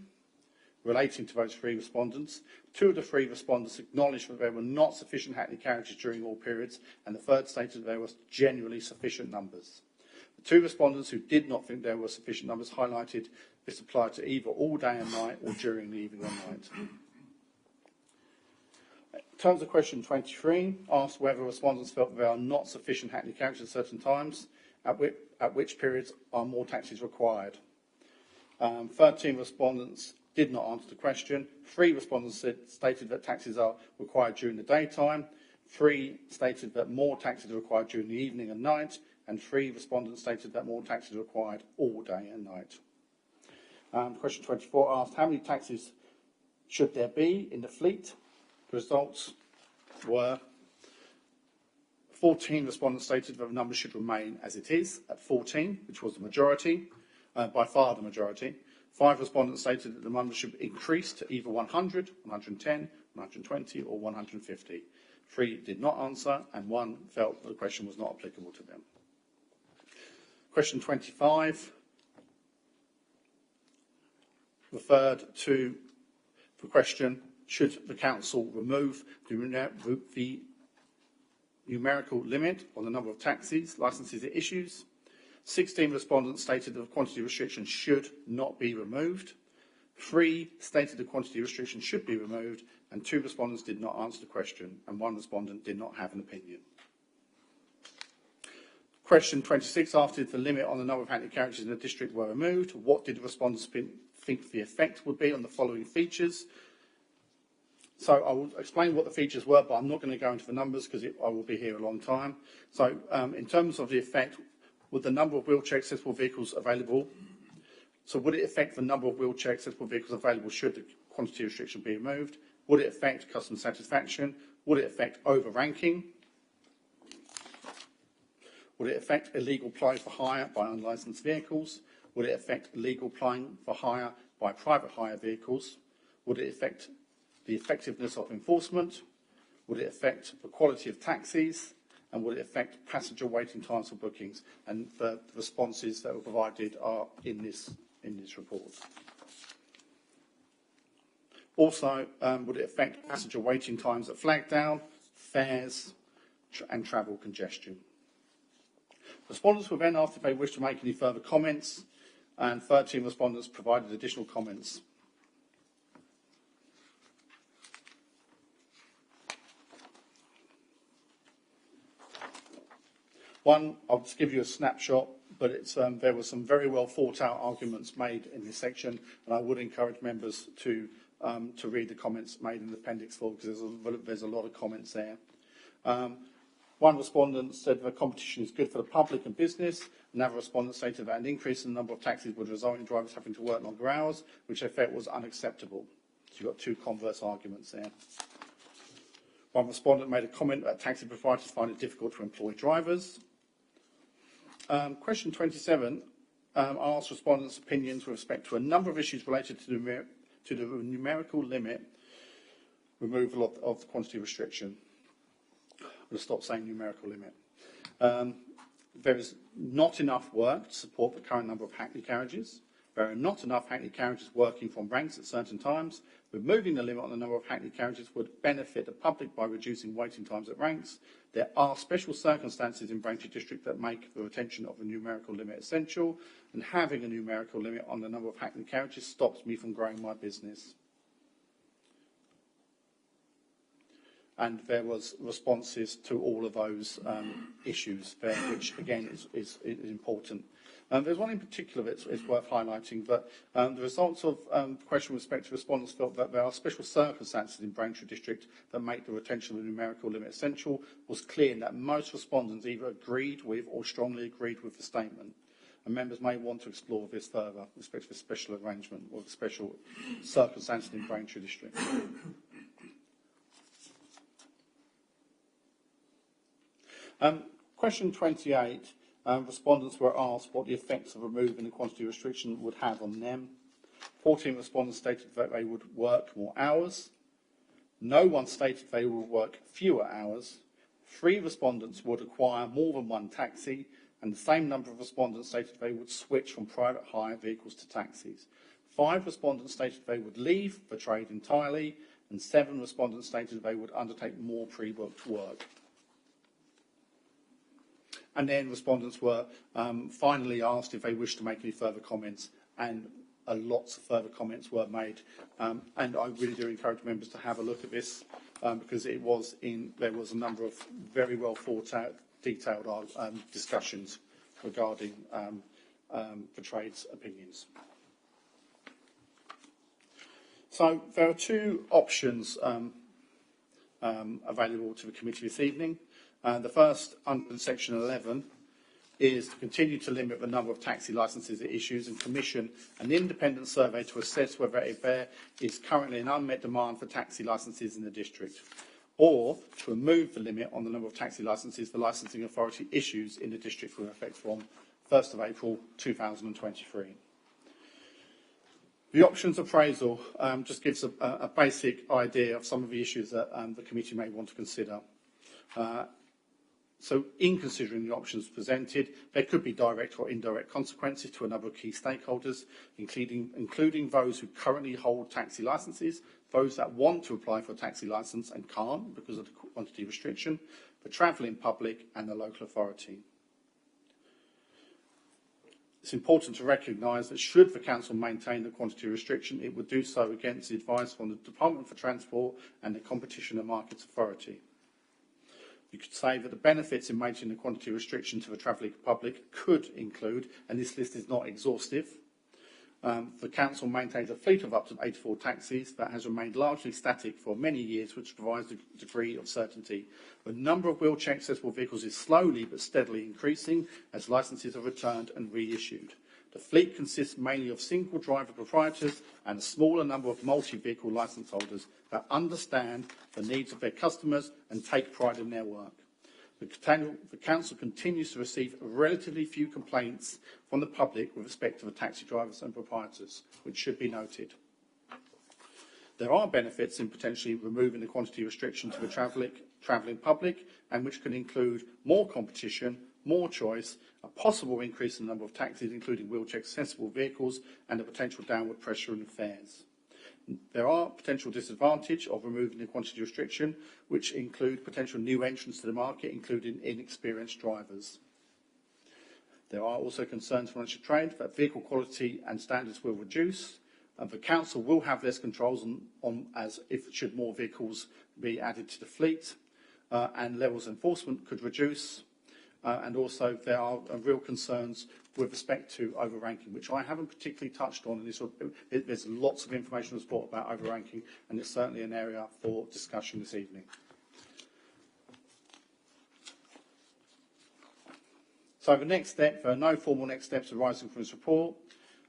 Speaker 8: relating to those 3 respondents, 2 of the 3 respondents acknowledged that there were not sufficient Hackney carriages during all periods, and the third stated there were generally sufficient numbers. The 2 respondents who did not think there were sufficient numbers highlighted this applied to either all day and night or during the evening or night. In terms of question 23, asked whether respondents felt that there are not sufficient Hackney carriages at certain times, at which periods are more taxis required. 13 respondents did not answer the question. 3 respondents stated that taxis are required during the daytime. 3 stated that more taxis are required during the evening and night. And 3 respondents stated that more taxis are required all day and night. Question 24 asked how many taxis should there be in the fleet. The results were 14 respondents stated that the number should remain as it is at 14, which was the majority, by far the majority. 5 respondents stated that the number should increase to either 100, 110, 120 or 150. 3 did not answer and 1 felt that the question was not applicable to them. Question 25 referred to the question, should the council remove the numerical limit on the number of taxis, licences it issues? 16 respondents stated that the quantity restriction should not be removed. 3 stated the quantity restriction should be removed, and 2 respondents did not answer the question, and 1 respondent did not have an opinion. Question 26 asked if the limit on the number of Hackney carriages in the district were removed. What did the respondents think the effect would be on the following features? So I will explain what the features were, but I'm not going to go into the numbers because I will be here a long time. So in terms of the effect, would the number of wheelchair accessible vehicles available? So would it affect the number of wheelchair accessible vehicles available should the quantity restriction be removed? Would it affect customer satisfaction? Would it affect over-ranking? Would it affect illegal ply for hire by unlicensed vehicles? Would it affect illegal plying for hire by private hire vehicles? Would it affect the effectiveness of enforcement? Would it affect the quality of taxis? And would it affect passenger waiting times for bookings? And the responses that were provided are in this report. Also, would it affect passenger waiting times at Flagdown, fares, and travel congestion? Respondents were then asked if they wish to make any further comments, and 13 respondents provided additional comments. One, I'll just give you a snapshot, but there were some very well thought out arguments made in this section, and I would encourage members to read the comments made in the Appendix 4 because there's a lot of comments there. One respondent said that competition is good for the public and business. Another respondent stated that an increase in the number of taxis would result in drivers having to work longer hours, which they felt was unacceptable. So you've got two converse arguments there. One respondent made a comment that taxi providers find it difficult to employ drivers. Question 27 asked respondents' opinions with respect to a number of issues related to the numerical limit removal of the quantity restriction. I'm going to stop saying numerical limit. There is not enough work to support the current number of Hackney carriages. There are not enough Hackney carriages working from ranks at certain times. Removing the limit on the number of Hackney carriages would benefit the public by reducing waiting times at ranks. There are special circumstances in Braintree District that make the retention of a numerical limit essential, and having a numerical limit on the number of Hackney carriages stops me from growing my business. And there was responses to all of those issues there, which again is important. There's one in particular that's worth highlighting, but the results of the question with respect to respondents felt that there are special circumstances in Braintree District that make the retention of the numerical limit essential. Was clear in that most respondents either agreed with or strongly agreed with the statement. And members may want to explore this further with respect to the special arrangement or the special circumstances in Braintree District. Question 28, respondents were asked what the effects of removing the quantity restriction would have on them. 14 respondents stated that they would work more hours. No one stated they would work fewer hours. 3 respondents would acquire more than one taxi, and the same number of respondents stated they would switch from private hire vehicles to taxis. 5 respondents stated they would leave the trade entirely, and 7 respondents stated they would undertake more pre-booked work. And then respondents were finally asked if they wished to make any further comments, and lots of further comments were made. And I really do encourage members to have a look at this because there was a number of very well thought out, detailed discussions regarding the trade's opinions. So there are 2 options available to the committee this evening. The first, under section 11, is to continue to limit the number of taxi licences it issues and commission an independent survey to assess whether there is currently an unmet demand for taxi licences in the district, or to remove the limit on the number of taxi licences the licensing authority issues in the district with effect from 1st of April 2023. The options appraisal just gives a basic idea of some of the issues that the committee may want to consider. So in considering the options presented, there could be direct or indirect consequences to a number of key stakeholders, including those who currently hold taxi licences, those that want to apply for a taxi licence and can't because of the quantity restriction, the travelling public and the local authority. It's important to recognise that should the Council maintain the quantity restriction, it would do so against the advice from the Department for Transport and the Competition and Markets Authority. You could say that the benefits in making the quantity restriction to the travelling public could include, and this list is not exhaustive, the council maintains a fleet of up to 84 taxis that has remained largely static for many years, which provides a degree of certainty. The number of wheelchair accessible vehicles is slowly but steadily increasing as licences are returned and reissued. The fleet consists mainly of single driver proprietors and a smaller number of multi-vehicle licence holders that understand the needs of their customers and take pride in their work. The council continues to receive relatively few complaints from the public with respect to the taxi drivers and proprietors, which should be noted. There are benefits in potentially removing the quantity restriction to the travelling public, and which can include more competition, more choice, a possible increase in the number of taxis, including wheelchair accessible vehicles, and a potential downward pressure on fares. There are potential disadvantages of removing the quantity restriction, which include potential new entrants to the market, including inexperienced drivers. There are also concerns from financial trade that vehicle quality and standards will reduce, and the council will have less controls on as if should more vehicles be added to the fleet, and levels of enforcement could reduce. And also there are real concerns with respect to overranking, which I haven't particularly touched on. And there's lots of information and support about overranking, and it's certainly an area for discussion this evening. So the next step, there are no formal next steps arising from this report.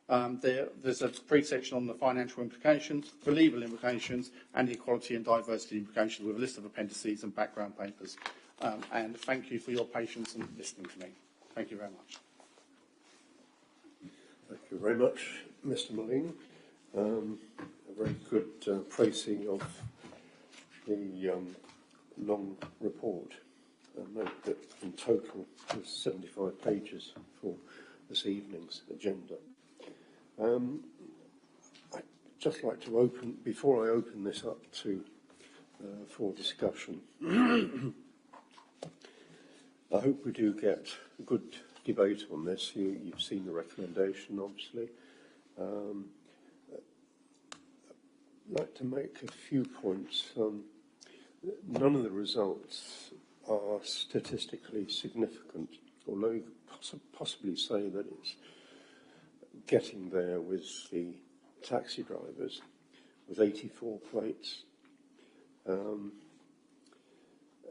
Speaker 8: There's a pre-section on the financial implications, the legal implications, and the equality and diversity implications with a list of appendices and background papers. And thank you for your patience in listening to me. Thank you very much.
Speaker 1: Thank you very much, Mr. Moline. A very good tracing of the long report. Note that in total there's 75 pages for this evening's agenda. I'd just like to open, before I open this up to for discussion, I hope we do get a good debate on this. You've seen the recommendation, obviously. I'd like to make a few points. None of the results are statistically significant, although you could possibly say that it's getting there with the taxi drivers, with 84 plates. And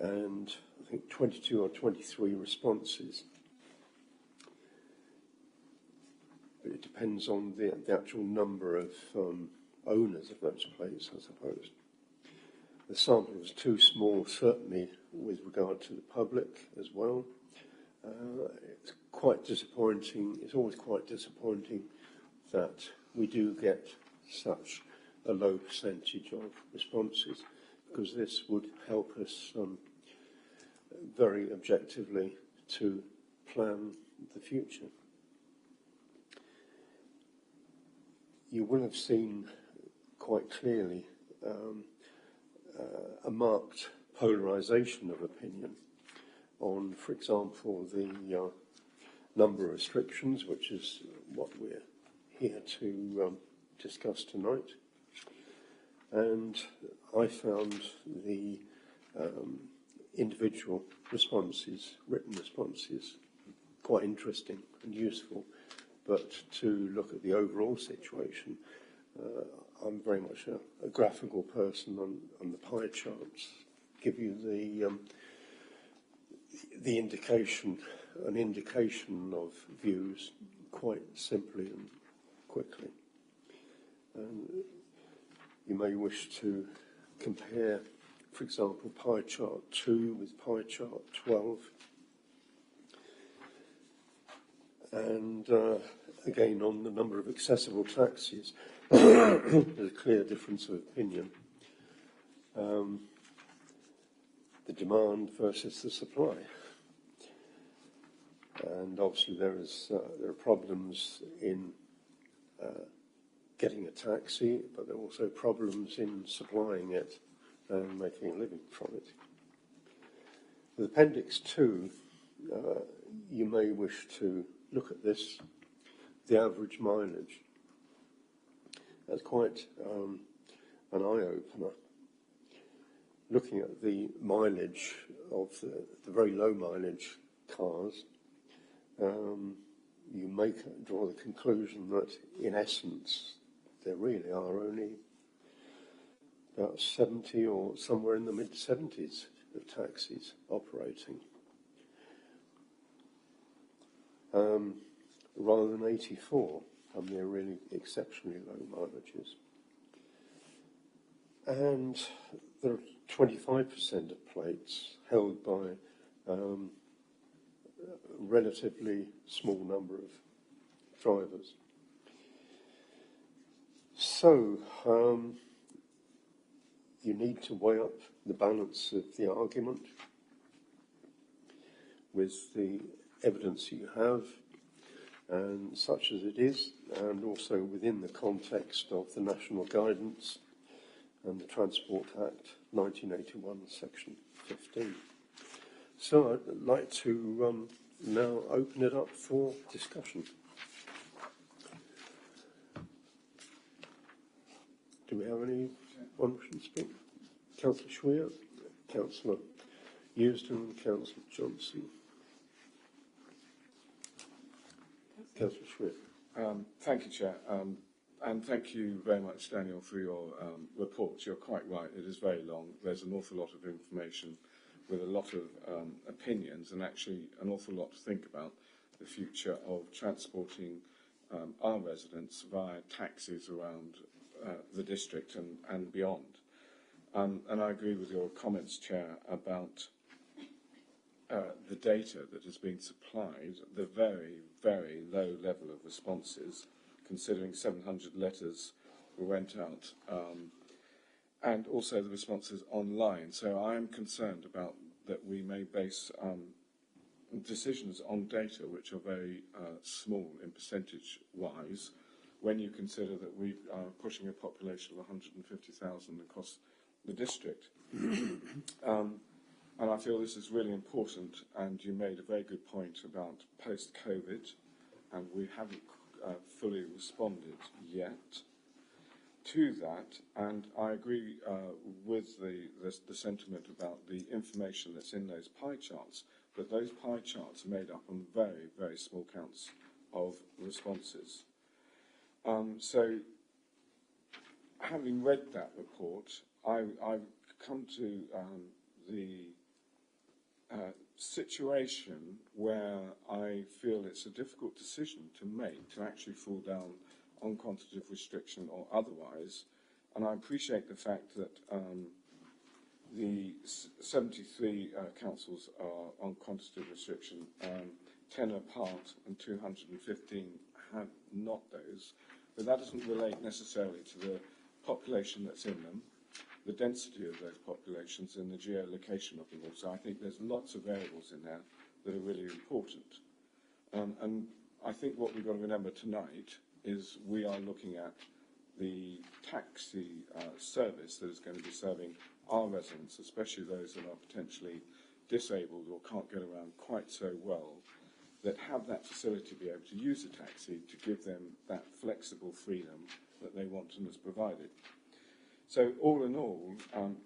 Speaker 1: I think 22 or 23 responses. But it depends on the actual number of owners of those plates, I suppose. The sample was too small, certainly with regard to the public as well. It's quite disappointing. It's always quite disappointing that we do get such a low percentage of responses, because this would help us very objectively to plan the future. You will have seen quite clearly a marked polarisation of opinion on, for example, the number of restrictions, which is what we're here to discuss tonight. And I found the individual responses, written responses, quite interesting and useful. But to look at the overall situation, I'm very much a graphical person on the pie charts. Give you the indication, an indication of views quite simply and quickly. And you may wish to compare, for example, pie chart 2 with pie chart 12. And again, on the number of accessible taxis, there's a clear difference of opinion. The demand versus the supply. And obviously there are problems in getting a taxi, but there are also problems in supplying it and making a living from it. With Appendix 2, you may wish to look at this, the average mileage. That's quite an eye-opener. Looking at the mileage of the very low mileage cars, you may draw the conclusion that in essence there really are only about 70 or somewhere in the mid-70s of taxis operating, rather than 84, and they're really exceptionally low mileages. And there are 25% of plates held by a relatively small number of drivers. So, you need to weigh up the balance of the argument with the evidence you have, and such as it is, and also within the context of the national guidance and the Transport Act 1981, section 15. So I'd like to now open it up for discussion. Do we have anyone wishing to speak? Councillor Schwer, Councillor Euston, and Councillor Johnson. Councillor Schwer.
Speaker 9: Thank you, Chair. And thank you very much, Daniel, for your report. You're quite right. It is very long. There's an awful lot of information with a lot of opinions, and actually an awful lot to think about the future of transporting our residents via taxis around the district and beyond. And I agree with your comments, Chair, about the data that has been supplied, the very, very low level of responses, considering 700 letters went out, and also the responses online. So I am concerned about that we may base decisions on data which are very small in percentage-wise, when you consider that we are pushing a population of 150,000 across the district. And I feel this is really important, and you made a very good point about post-COVID, and we haven't fully responded yet to that. And I agree with the sentiment about the information that's in those pie charts, but those pie charts are made up on very, very small counts of responses. So, having read that report, I've come to the situation where I feel it's a difficult decision to make to actually fall down on quantitative restriction or otherwise. And I appreciate the fact that the 73 councils are on quantitative restriction, 10 are part and 215 have not those. But that doesn't relate necessarily to the population that's in them, the density of those populations and the geolocation of them all. So I think there's lots of variables in there that are really important. And I think what we've got to remember tonight is we are looking at the taxi service that is going to be serving our residents, especially those that are potentially disabled or can't get around quite so well, that have that facility to be able to use a taxi to give them that flexible freedom that they want and is provided. So all in all,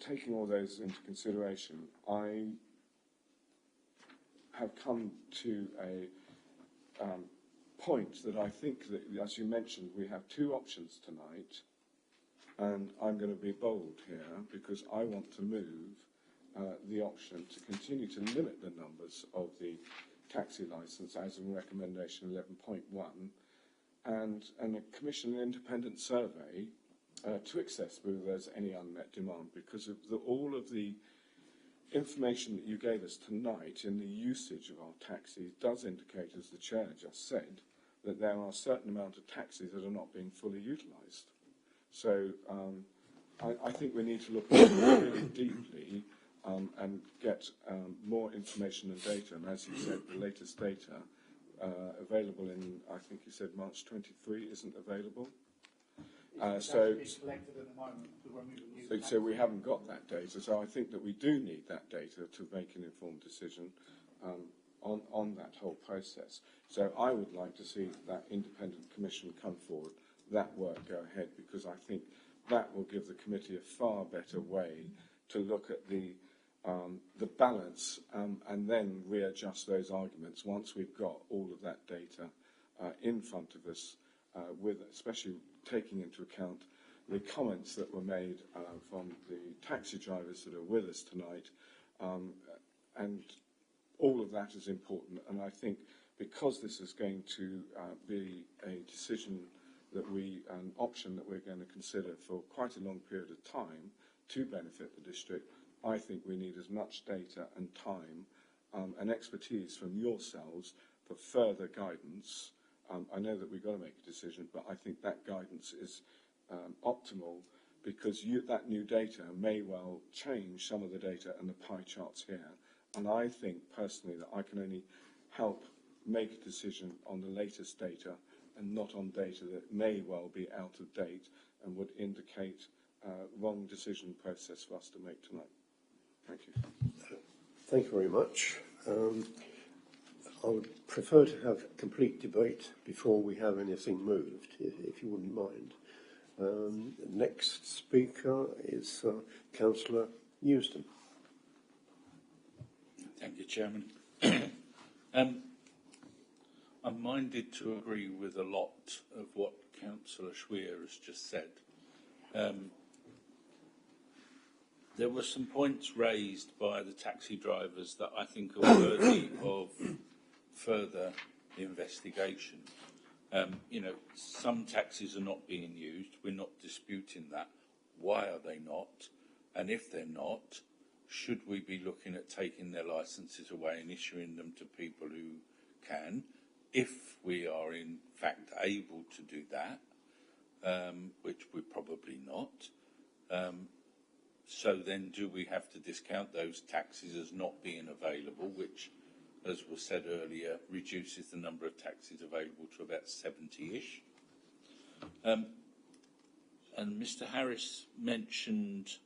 Speaker 9: taking all those into consideration, I have come to a point that I think that, as you mentioned, we have two options tonight, and I'm going to be bold here because I want to move the option to continue to limit the numbers of the taxi licence as in recommendation 11.1 and commission an independent survey to assess whether there's any unmet demand, because of all of the information that you gave us tonight in the usage of our taxis does indicate, as the Chair just said, that there are a certain amount of taxis that are not being fully utilised. So I think we need to look at it really deeply and get more information and data. And as you said, the latest data available in, I think you said March 23, isn't available. So we haven't got that data. So I think that we do need that data to make an informed decision on that whole process. So I would like to see that independent commission come forward, that work go ahead, because I think that will give the committee a far better way to look at the the balance and then readjust those arguments once we've got all of that data in front of us, with especially taking into account the comments that were made from the taxi drivers that are with us tonight, and all of that is important. And I think because this is going to be a decision that an option that we're going to consider for quite a long period of time to benefit the district, I think we need as much data and time and expertise from yourselves for further guidance. I know that we've got to make a decision, but I think that guidance is optimal, because that new data may well change some of the data and the pie charts here. And I think personally that I can only help make a decision on the latest data and not on data that may well be out of date and would indicate wrong decision process for us to make tonight. Thank you.
Speaker 1: Thank you very much. I would prefer to have complete debate before we have anything moved, if you wouldn't mind. Next speaker is Councillor Euston.
Speaker 10: Thank you, Chairman. I'm minded to agree with a lot of what Councillor Schwier has just said. There were some points raised by the taxi drivers that I think are worthy of further investigation. Some taxis are not being used. We're not disputing that. Why are they not? And if they're not, should we be looking at taking their licences away and issuing them to people who can, if we are in fact able to do that, which we're probably not. So then do we have to discount those taxis as not being available, which, as was said earlier, reduces the number of taxis available to about 70-ish. And Mr. Harris mentioned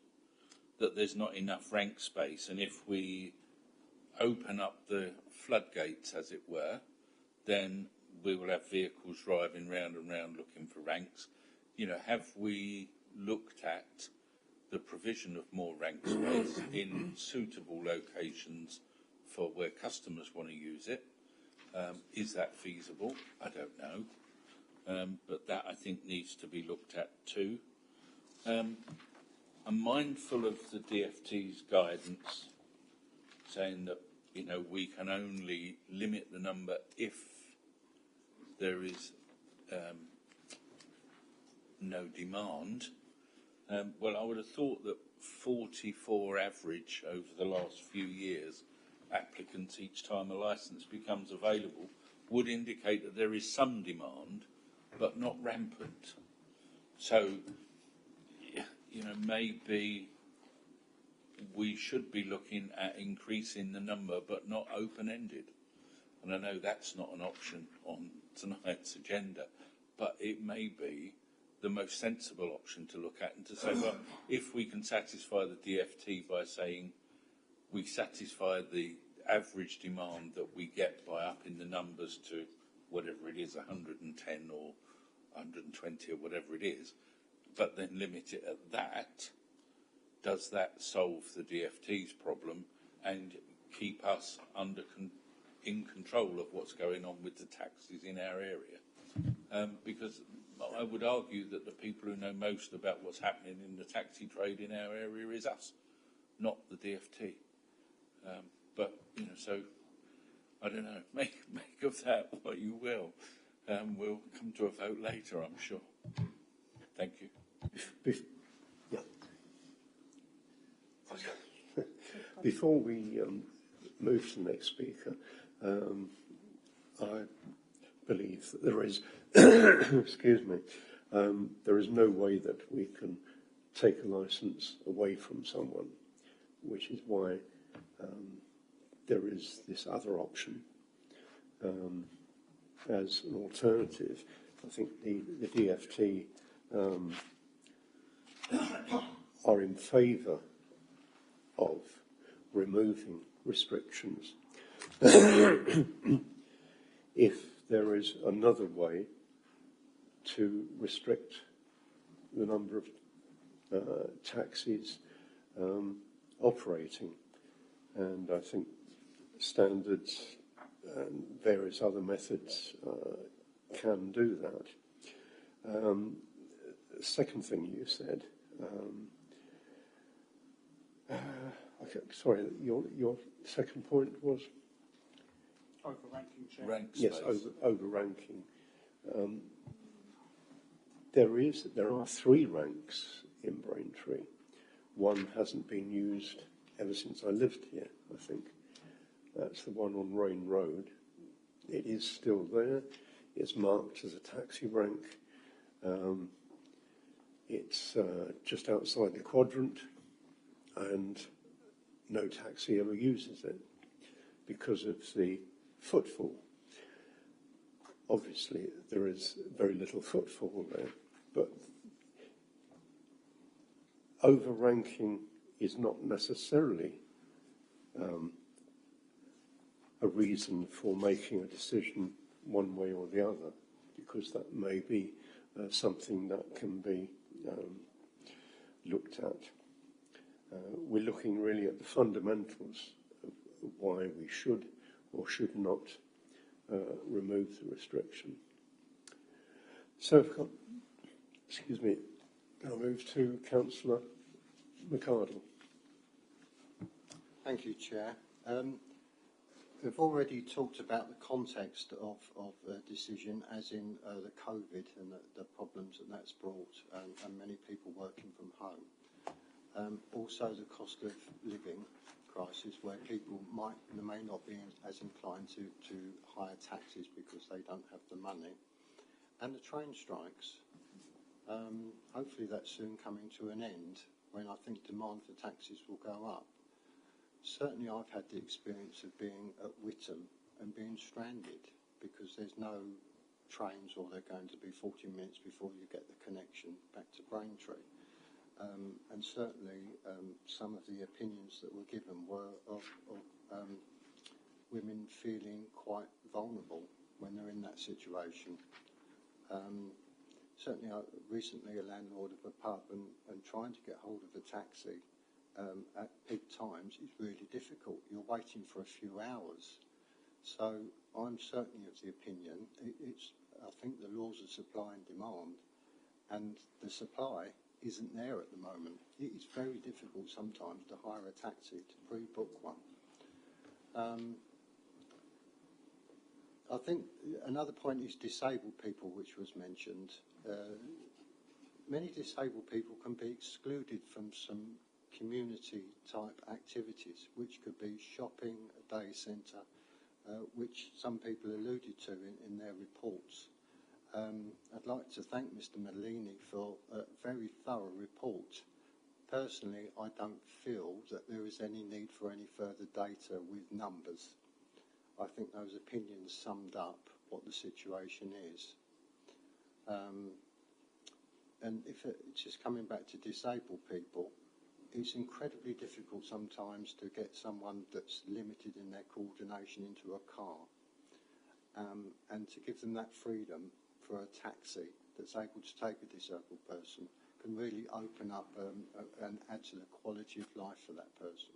Speaker 10: that there's not enough rank space, and if we open up the floodgates, as it were, then we will have vehicles driving round and round looking for ranks. Have we looked at the provision of more rank space in suitable locations for where customers want to use it? Is that feasible? I don't know. But that, I think, needs to be looked at too. I'm mindful of the DFT's guidance saying that, we can only limit the number if there is no demand. Well, I would have thought that 44 average over the last few years applicants each time a licence becomes available would indicate that there is some demand, but not rampant. So, maybe we should be looking at increasing the number, but not open-ended. And I know that's not an option on tonight's agenda, but it may be the most sensible option to look at, and to say, well, if we can satisfy the DFT by saying we satisfy the average demand that we get by upping the numbers to whatever it is, 110 or 120 or whatever it is, but then limit it at that, does that solve the DFT's problem and keep us in control of what's going on with the taxis in our area? Because I would argue that the people who know most about what's happening in the taxi trade in our area is us, not the DFT. But, so, I don't know, make of that what you will. We'll come to a vote later, I'm sure. Thank you.
Speaker 1: Before we move to the next speaker, I believe that there is, excuse me, there is no way that we can take a licence away from someone, which is why there is this other option as an alternative. I think the DFT are in favour of removing restrictions. If there is another way to restrict the number of taxis operating, and I think standards and various other methods can do that. Second thing you said, okay, sorry, your second point was?
Speaker 8: Overranking, Chair.
Speaker 10: Rank
Speaker 1: Yes,
Speaker 10: space.
Speaker 1: over-ranking. There are 3 ranks in Braintree. One hasn't been used ever since I lived here, I think. That's the one on Rain Road. It is still there. It's marked as a taxi rank. It's just outside the quadrant, and no taxi ever uses it because of the footfall. Obviously, there is very little footfall there, but overranking is not necessarily a reason for making a decision one way or the other, because that may be something that can be looked at. We're looking really at the fundamentals of why we should or should not remove the restriction. So, excuse me, I'll move to Councillor McArdle.
Speaker 11: Thank you, Chair. We've already talked about the context of the decision, as in the COVID and the problems that that's brought, and many people working from home. Also, the cost of living crisis, where people may not be as inclined to hire taxis because they don't have the money, and the train strikes. Hopefully, that's soon coming to an end, when I think demand for taxis will go up. Certainly, I've had the experience of being at Whittam and being stranded because there's no trains, or they're going to be 40 minutes before you get the connection back to Braintree. And certainly, some of the opinions that were given were of women feeling quite vulnerable when they're in that situation. Certainly, recently a landlord of a pub, and trying to get hold of a taxi at peak times is really difficult. You're waiting for a few hours. So I'm certainly of the opinion I think the laws of supply and demand, and the supply isn't there at the moment. It's very difficult sometimes to hire a taxi, to pre-book one. I think another point is disabled people, which was mentioned. Many disabled people can be excluded from some community type activities, which could be shopping, a day centre, which some people alluded to in their reports. I'd like to thank Mr. Mellini for a very thorough report. Personally, I don't feel that there is any need for any further data with numbers. I think those opinions summed up what the situation is. And if it's just coming back to disabled people, it's incredibly difficult sometimes to get someone that's limited in their coordination into a car, and to give them that freedom for a taxi that's able to take a disabled person can really open up and add to the quality of life for that person.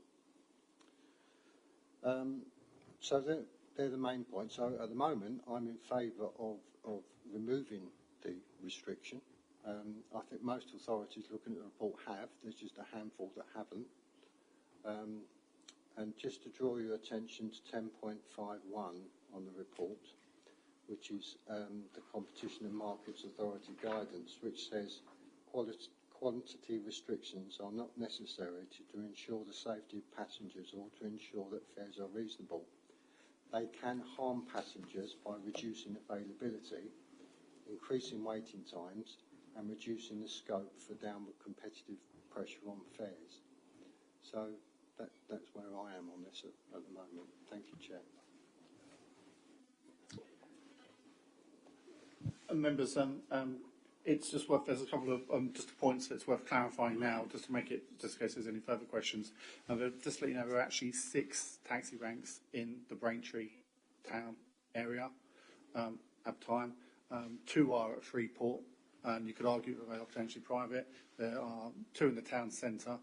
Speaker 11: So they're the main points. So at the moment, I'm in favour of removing the restriction. I think most authorities looking at the report have. There's just a handful that haven't. And just to draw your attention to 10.51 on the report, which is the Competition and Markets Authority guidance, which says quantity restrictions are not necessary to ensure the safety of passengers or to ensure that fares are reasonable. They can harm passengers by reducing availability, increasing waiting times, and reducing the scope for downward competitive pressure on fares. So that's where I am on this at the moment. Thank you, Chair.
Speaker 8: Members, it's just worth, there's a couple of just points that's worth clarifying now, just to make it, just in case there's any further questions. Just to let you know, there are actually 6 taxi ranks in the Braintree town area at time. 2 are at Freeport, and you could argue that they are potentially private. There are 2 in the town centre,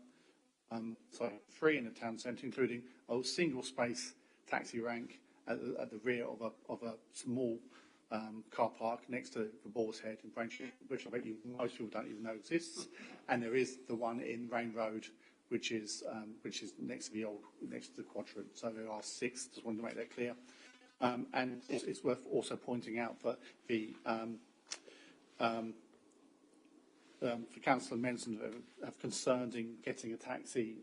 Speaker 8: 3 in the town centre, including a single space taxi rank at the rear of a small car park next to the Boar's Head in Braintree, which I bet most people don't even know exists. And there is the one in Rain Road, which is next to the Quadrant. So there are 6. Just wanted to make that clear. And it's worth also pointing out that the Councillor Menson have concerned in getting a taxi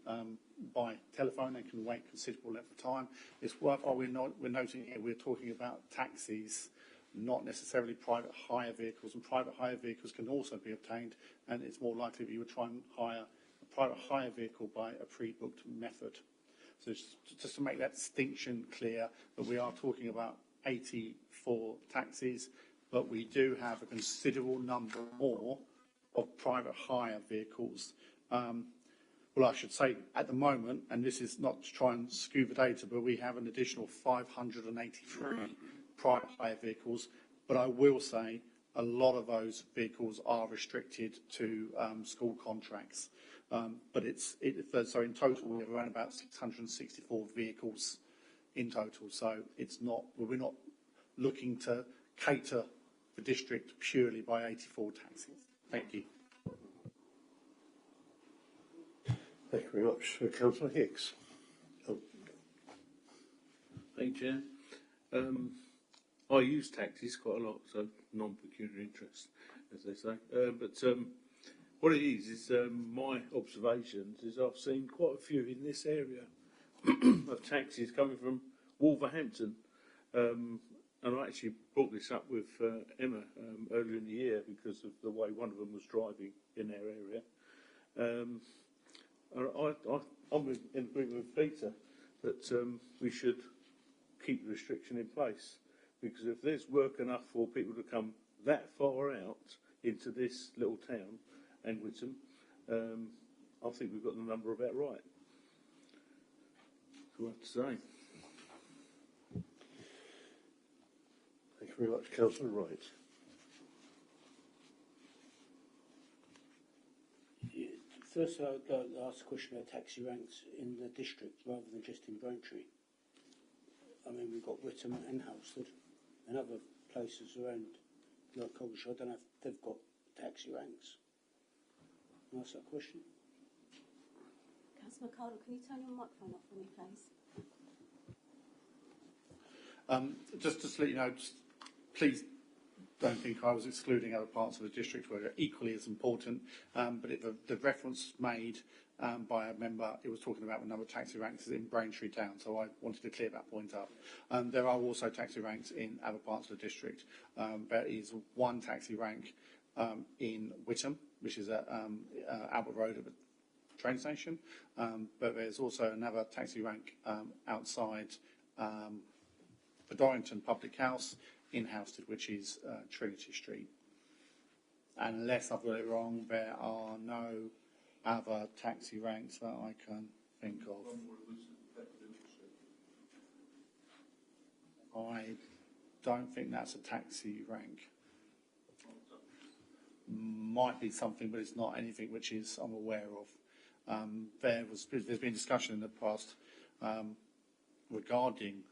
Speaker 8: by telephone and can wait considerable length of time. It's worthwhile we're noting here we're talking about taxis, not necessarily private hire vehicles, and private hire vehicles can also be obtained, and it's more likely that you would try and hire a private hire vehicle by a pre-booked method. So just to make that distinction clear, that we are talking about 84 taxis, but we do have a considerable number more of private hire vehicles. Well, I should say at the moment, and this is not to try and skew the data, but we have an additional 583 private hire vehicles. But I will say a lot of those vehicles are restricted to school contracts. So in total, we have around about 664 vehicles in total. So we're not looking to cater the district purely by 84 taxis. Thank you.
Speaker 1: Thank you very much. Councillor Hicks.
Speaker 10: Thank you, Chair. I use taxis quite a lot, so non-pecuniary interest, as they say. But what it is my observations is I've seen quite a few in this area of taxis coming from Wolverhampton. And I actually brought this up with Emma earlier in the year because of the way one of them was driving in their area. I'm in agreement with Peter that we should keep the restriction in place, because if there's work enough for people to come that far out into this little town, Angleton, I think we've got the number about right. That's what I have to say.
Speaker 1: Thank you very much, Councillor Wright.
Speaker 12: First, I'd like to ask a question about taxi ranks in the district rather than just in Braintree. I mean, we've got Witham and Halstead and other places around like Colchester. I don't know if they've got taxi ranks. Can I ask that question?
Speaker 2: Councillor McArdle, can you turn your microphone off for me, please?
Speaker 8: Just to let you know, please don't think I was excluding other parts of the district where they're equally as important. But the reference made by a member, it was talking about the number of taxi ranks in Braintree Town, so I wanted to clear that point up. There are also taxi ranks in other parts of the district. There is one taxi rank in Witham, which is at Albert Road at the train station, but there's also another taxi rank outside the Dorrington Public House in Halstead, which is Trinity Street. Unless I've got it wrong, there are no other taxi ranks that I can think of. I don't think that's a taxi rank. Might be something, but it's not anything which I'm aware of. There's been discussion in the past regarding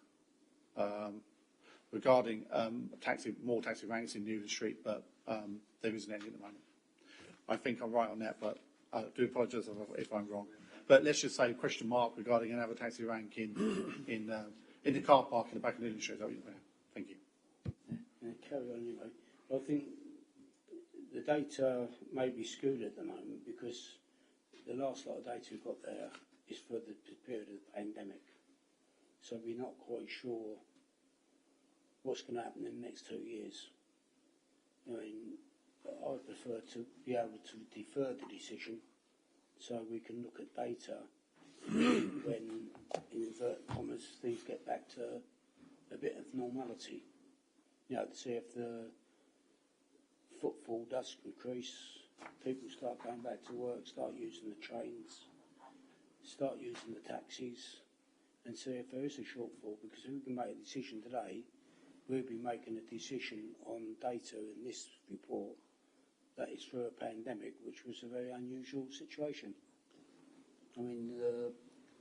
Speaker 8: more taxi ranks in Newton Street, but there isn't any at the moment. I think I'm right on that, but I do apologise if I'm wrong. But let's just say question mark regarding another taxi rank in the car park in the back of Newton Street. Thank you.
Speaker 12: Yeah, carry on anyway. I think the data may be skewed at the moment because the last lot of data we've got there is for the period of the pandemic. So we're not quite sure what's going to happen in the next 2 years. I mean, I would prefer to be able to defer the decision so we can look at data when, in inverted commas, things get back to a bit of normality. You know, to see if the footfall does increase, people start going back to work, start using the trains, start using the taxis, and see if there is a shortfall. Because if we can make a decision today, we'll be making a decision on data in this report that is through a pandemic, which was a very unusual situation. I mean,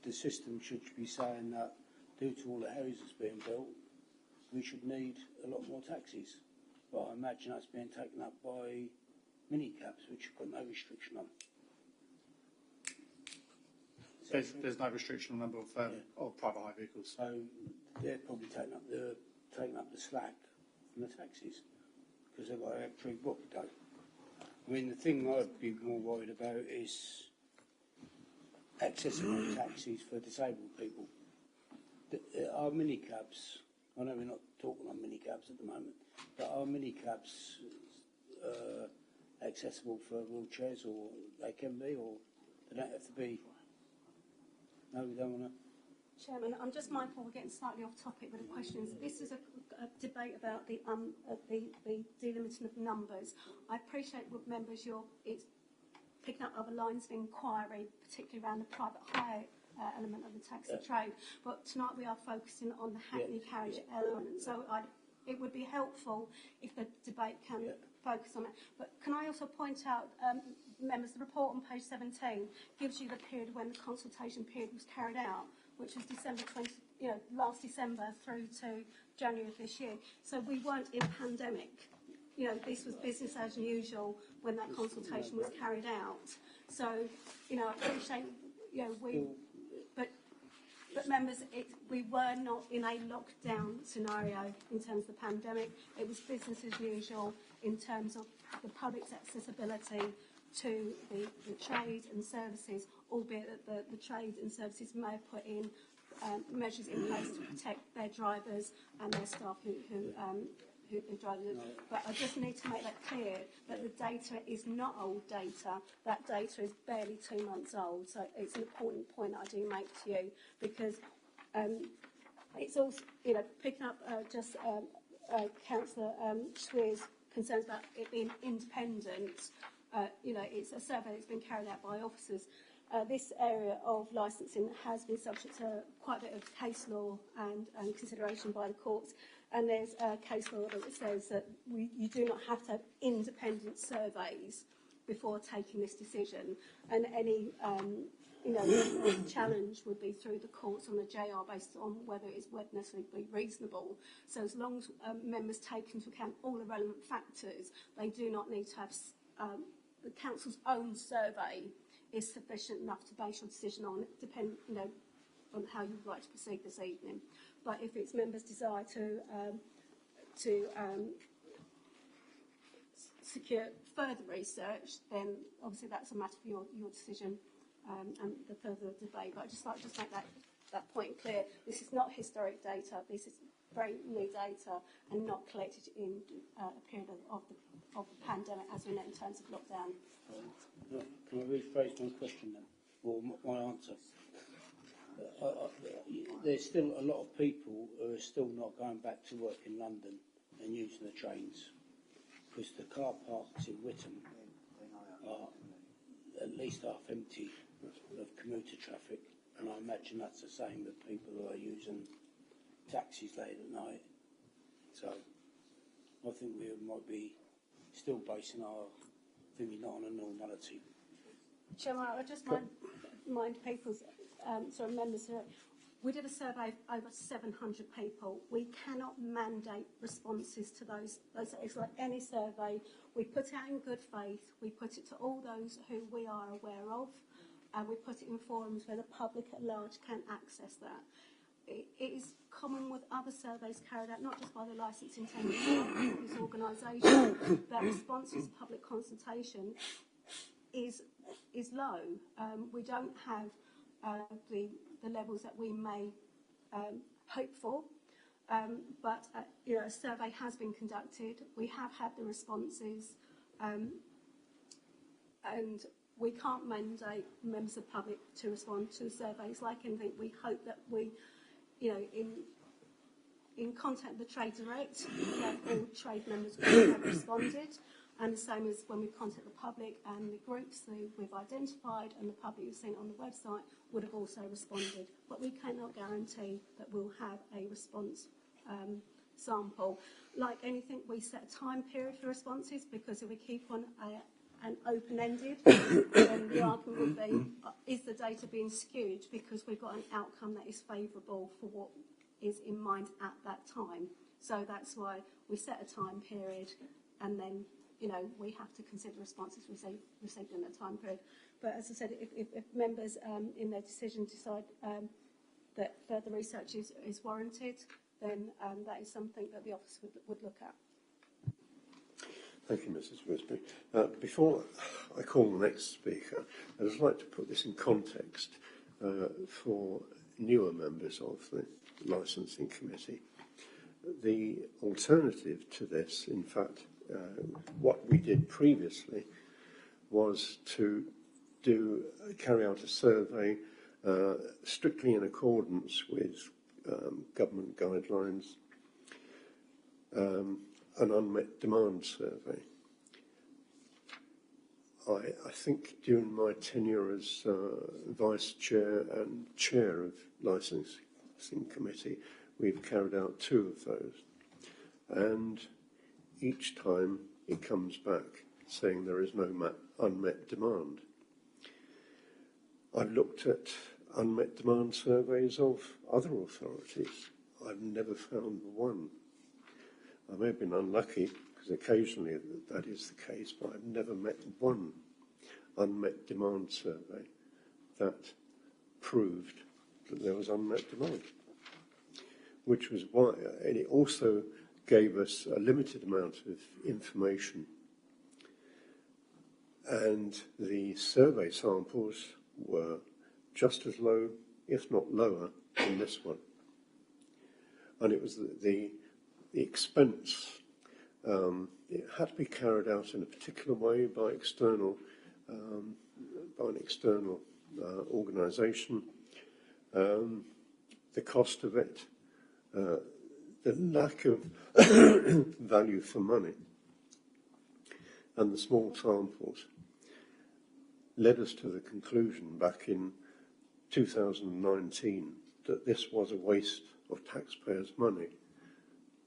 Speaker 12: the system should be saying that due to all the houses being built, we should need a lot more taxis. But I imagine that's being taken up by minicabs, which have got no restriction on.
Speaker 8: There's no restriction on the number of private hire vehicles.
Speaker 12: So they're probably taking up the slack from the taxis because they've got to have pre-book though. I mean, the thing I'd be more worried about is accessible taxis for disabled people. Our minicabs, I know we're not talking on minicabs at the moment, but are minicabs accessible for wheelchairs, or they can be, or they don't have to be? No, we don't want to.
Speaker 2: Chairman, I'm just mindful we're getting slightly off topic with the questions. This is a debate about the delimiting of numbers. I appreciate with members it's picking up other lines of inquiry, particularly around the private hire element of the taxi trade. But tonight we are focusing on the Hackney carriage element. So it would be helpful if the debate can focus on it. But can I also point out, members, the report on page 17 gives you the period when the consultation period was carried out, which was last December through to January of this year. So we weren't in pandemic. This was business as usual when that consultation was carried out. So, I appreciate, but members, we were not in a lockdown scenario in terms of the pandemic. It was business as usual in terms of the public's accessibility to the trade and services, albeit that the trade and services may have put in measures in place to protect their drivers and their staff who drive them. But I just need to make that clear that the data is not old data. That data is barely 2 months old. So it's an important point that I do make to you, because it's also, picking up Councillor Swear's concerns about it being independent. It's a survey that's been carried out by officers. This area of licensing has been subject to quite a bit of case law and consideration by the courts. And there's a case law that says that you do not have to have independent surveys before taking this decision. And any challenge would be through the courts on the JR based on whether it would necessarily be reasonable. So as long as members take into account all the relevant factors, they do not need to have the council's own survey is sufficient enough to base your decision on, on how you'd like to proceed this evening. But if it's members' desire to secure further research, then obviously that's a matter for your decision and the further debate. But I'd just like to make that point clear. This is not historic data. This is very new data and not collected in a period of the pandemic as we're in terms of lockdown.
Speaker 12: Can I rephrase my question then, or my answer? There's still a lot of people who are still not going back to work in London and using the trains, because the car parks in Witham are at least half empty of commuter traffic, and I imagine that's the same with people who are using taxis late at night. So I think we might be still basing our thinking not on a normality.
Speaker 2: Chairman, I just mind people's, members, we did a survey of over 700 people. We cannot mandate responses to those. It's like any survey. We put it out in good faith. We put it to all those who we are aware of, and we put it in forums where the public at large can access that. It is common with other surveys carried out, not just by the licensing team, but this organisation, that responses to public consultation is low. We don't have the levels that we may hope for, but a survey has been conducted. We have had the responses, and we can't mandate members of the public to respond to surveys like anything. We hope that we, in contact with the Trade Direct, that all trade members will have responded, and the same as when we contact the public, and the groups who we've identified and the public who've seen it on the website would have also responded. But we cannot guarantee that we'll have a response sample. Like anything, we set a time period for responses, because if we keep on and open-ended, then the argument would be, is the data being skewed because we've got an outcome that is favourable for what is in mind at that time. So that's why we set a time period, and then, you know, we have to consider responses received in that time period. But as I said, if members in their decision decide that further research is warranted, then that is something that the office would look at.
Speaker 1: Thank you, Mrs. Wisby. Before I call the next speaker, I'd just like to put this in context for newer members of the Licensing Committee. The alternative to this, in fact, what we did previously was to carry out a survey strictly in accordance with government guidelines, an unmet demand survey. I think during my tenure as Vice Chair and Chair of Licensing Committee, we've carried out 2 of those. And each time it comes back saying there is no unmet demand. I've looked at unmet demand surveys of other authorities. I've never found one. I may have been unlucky, because occasionally that is the case, but I've never met one unmet demand survey that proved that there was unmet demand. Which was why, and it also gave us a limited amount of information. And the survey samples were just as low, if not lower, than this one. And it was the expense. It had to be carried out in a particular way by an external organisation. The cost of it, the lack of value for money, and the small samples led us to the conclusion back in 2019 that this was a waste of taxpayers' money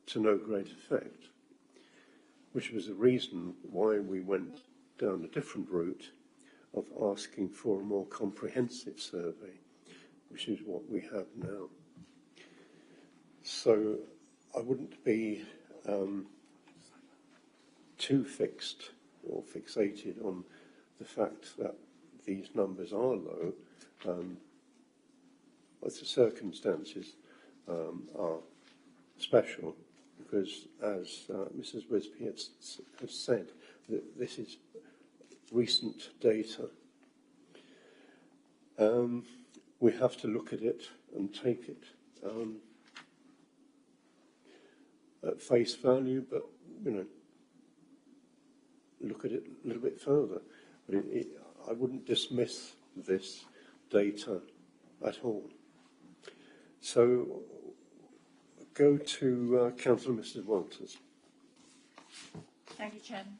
Speaker 1: to no great effect, which was the reason why we went down a different route of asking for a more comprehensive survey, which is what we have now. So I wouldn't be too fixed or fixated on the fact that these numbers are low, but the circumstances are special, because as Mrs. Wisby has said, that this is recent data. We have to look at it and take it at face value, but, you know, look at it a little bit further. But I wouldn't dismiss this data at all. So, go to Councillor Mrs. Walters.
Speaker 13: Thank you, Chairman.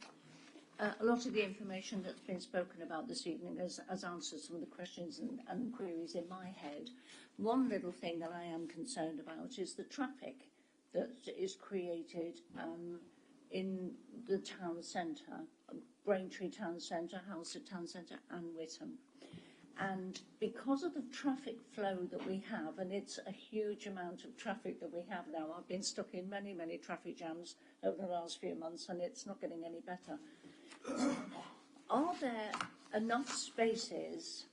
Speaker 13: A lot of the information that's been spoken about this evening has answered some of the questions and queries in my head. One little thing that I am concerned about is the traffic that is created in the town centre, Braintree town centre, Halstead town centre and Witham. And because of the traffic flow that we have, and it's a huge amount of traffic that we have now, I've been stuck in many, many traffic jams over the last few months, and it's not getting any better. Are there enough spaces,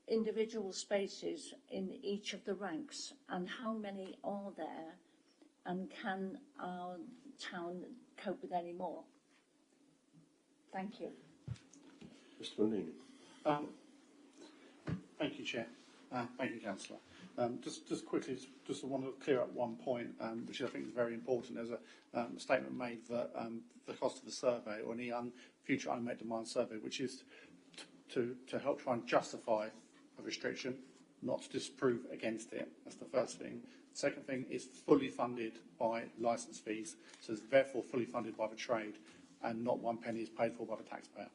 Speaker 13: individual spaces, in each of the ranks, and how many are there, and can our town cope with any more? Thank you.
Speaker 1: Mr. Manini.
Speaker 8: Thank you, Chair. Thank you, Councillor. Just quickly, just want to clear up one point, which I think is very important. There's a statement made that the cost of the survey, or any future unmet demand survey, which is to help try and justify a restriction, not to disprove against it. That's the first thing. The second thing is fully funded by licence fees, so it's therefore fully funded by the trade, and not 1 penny is paid for by the taxpayer.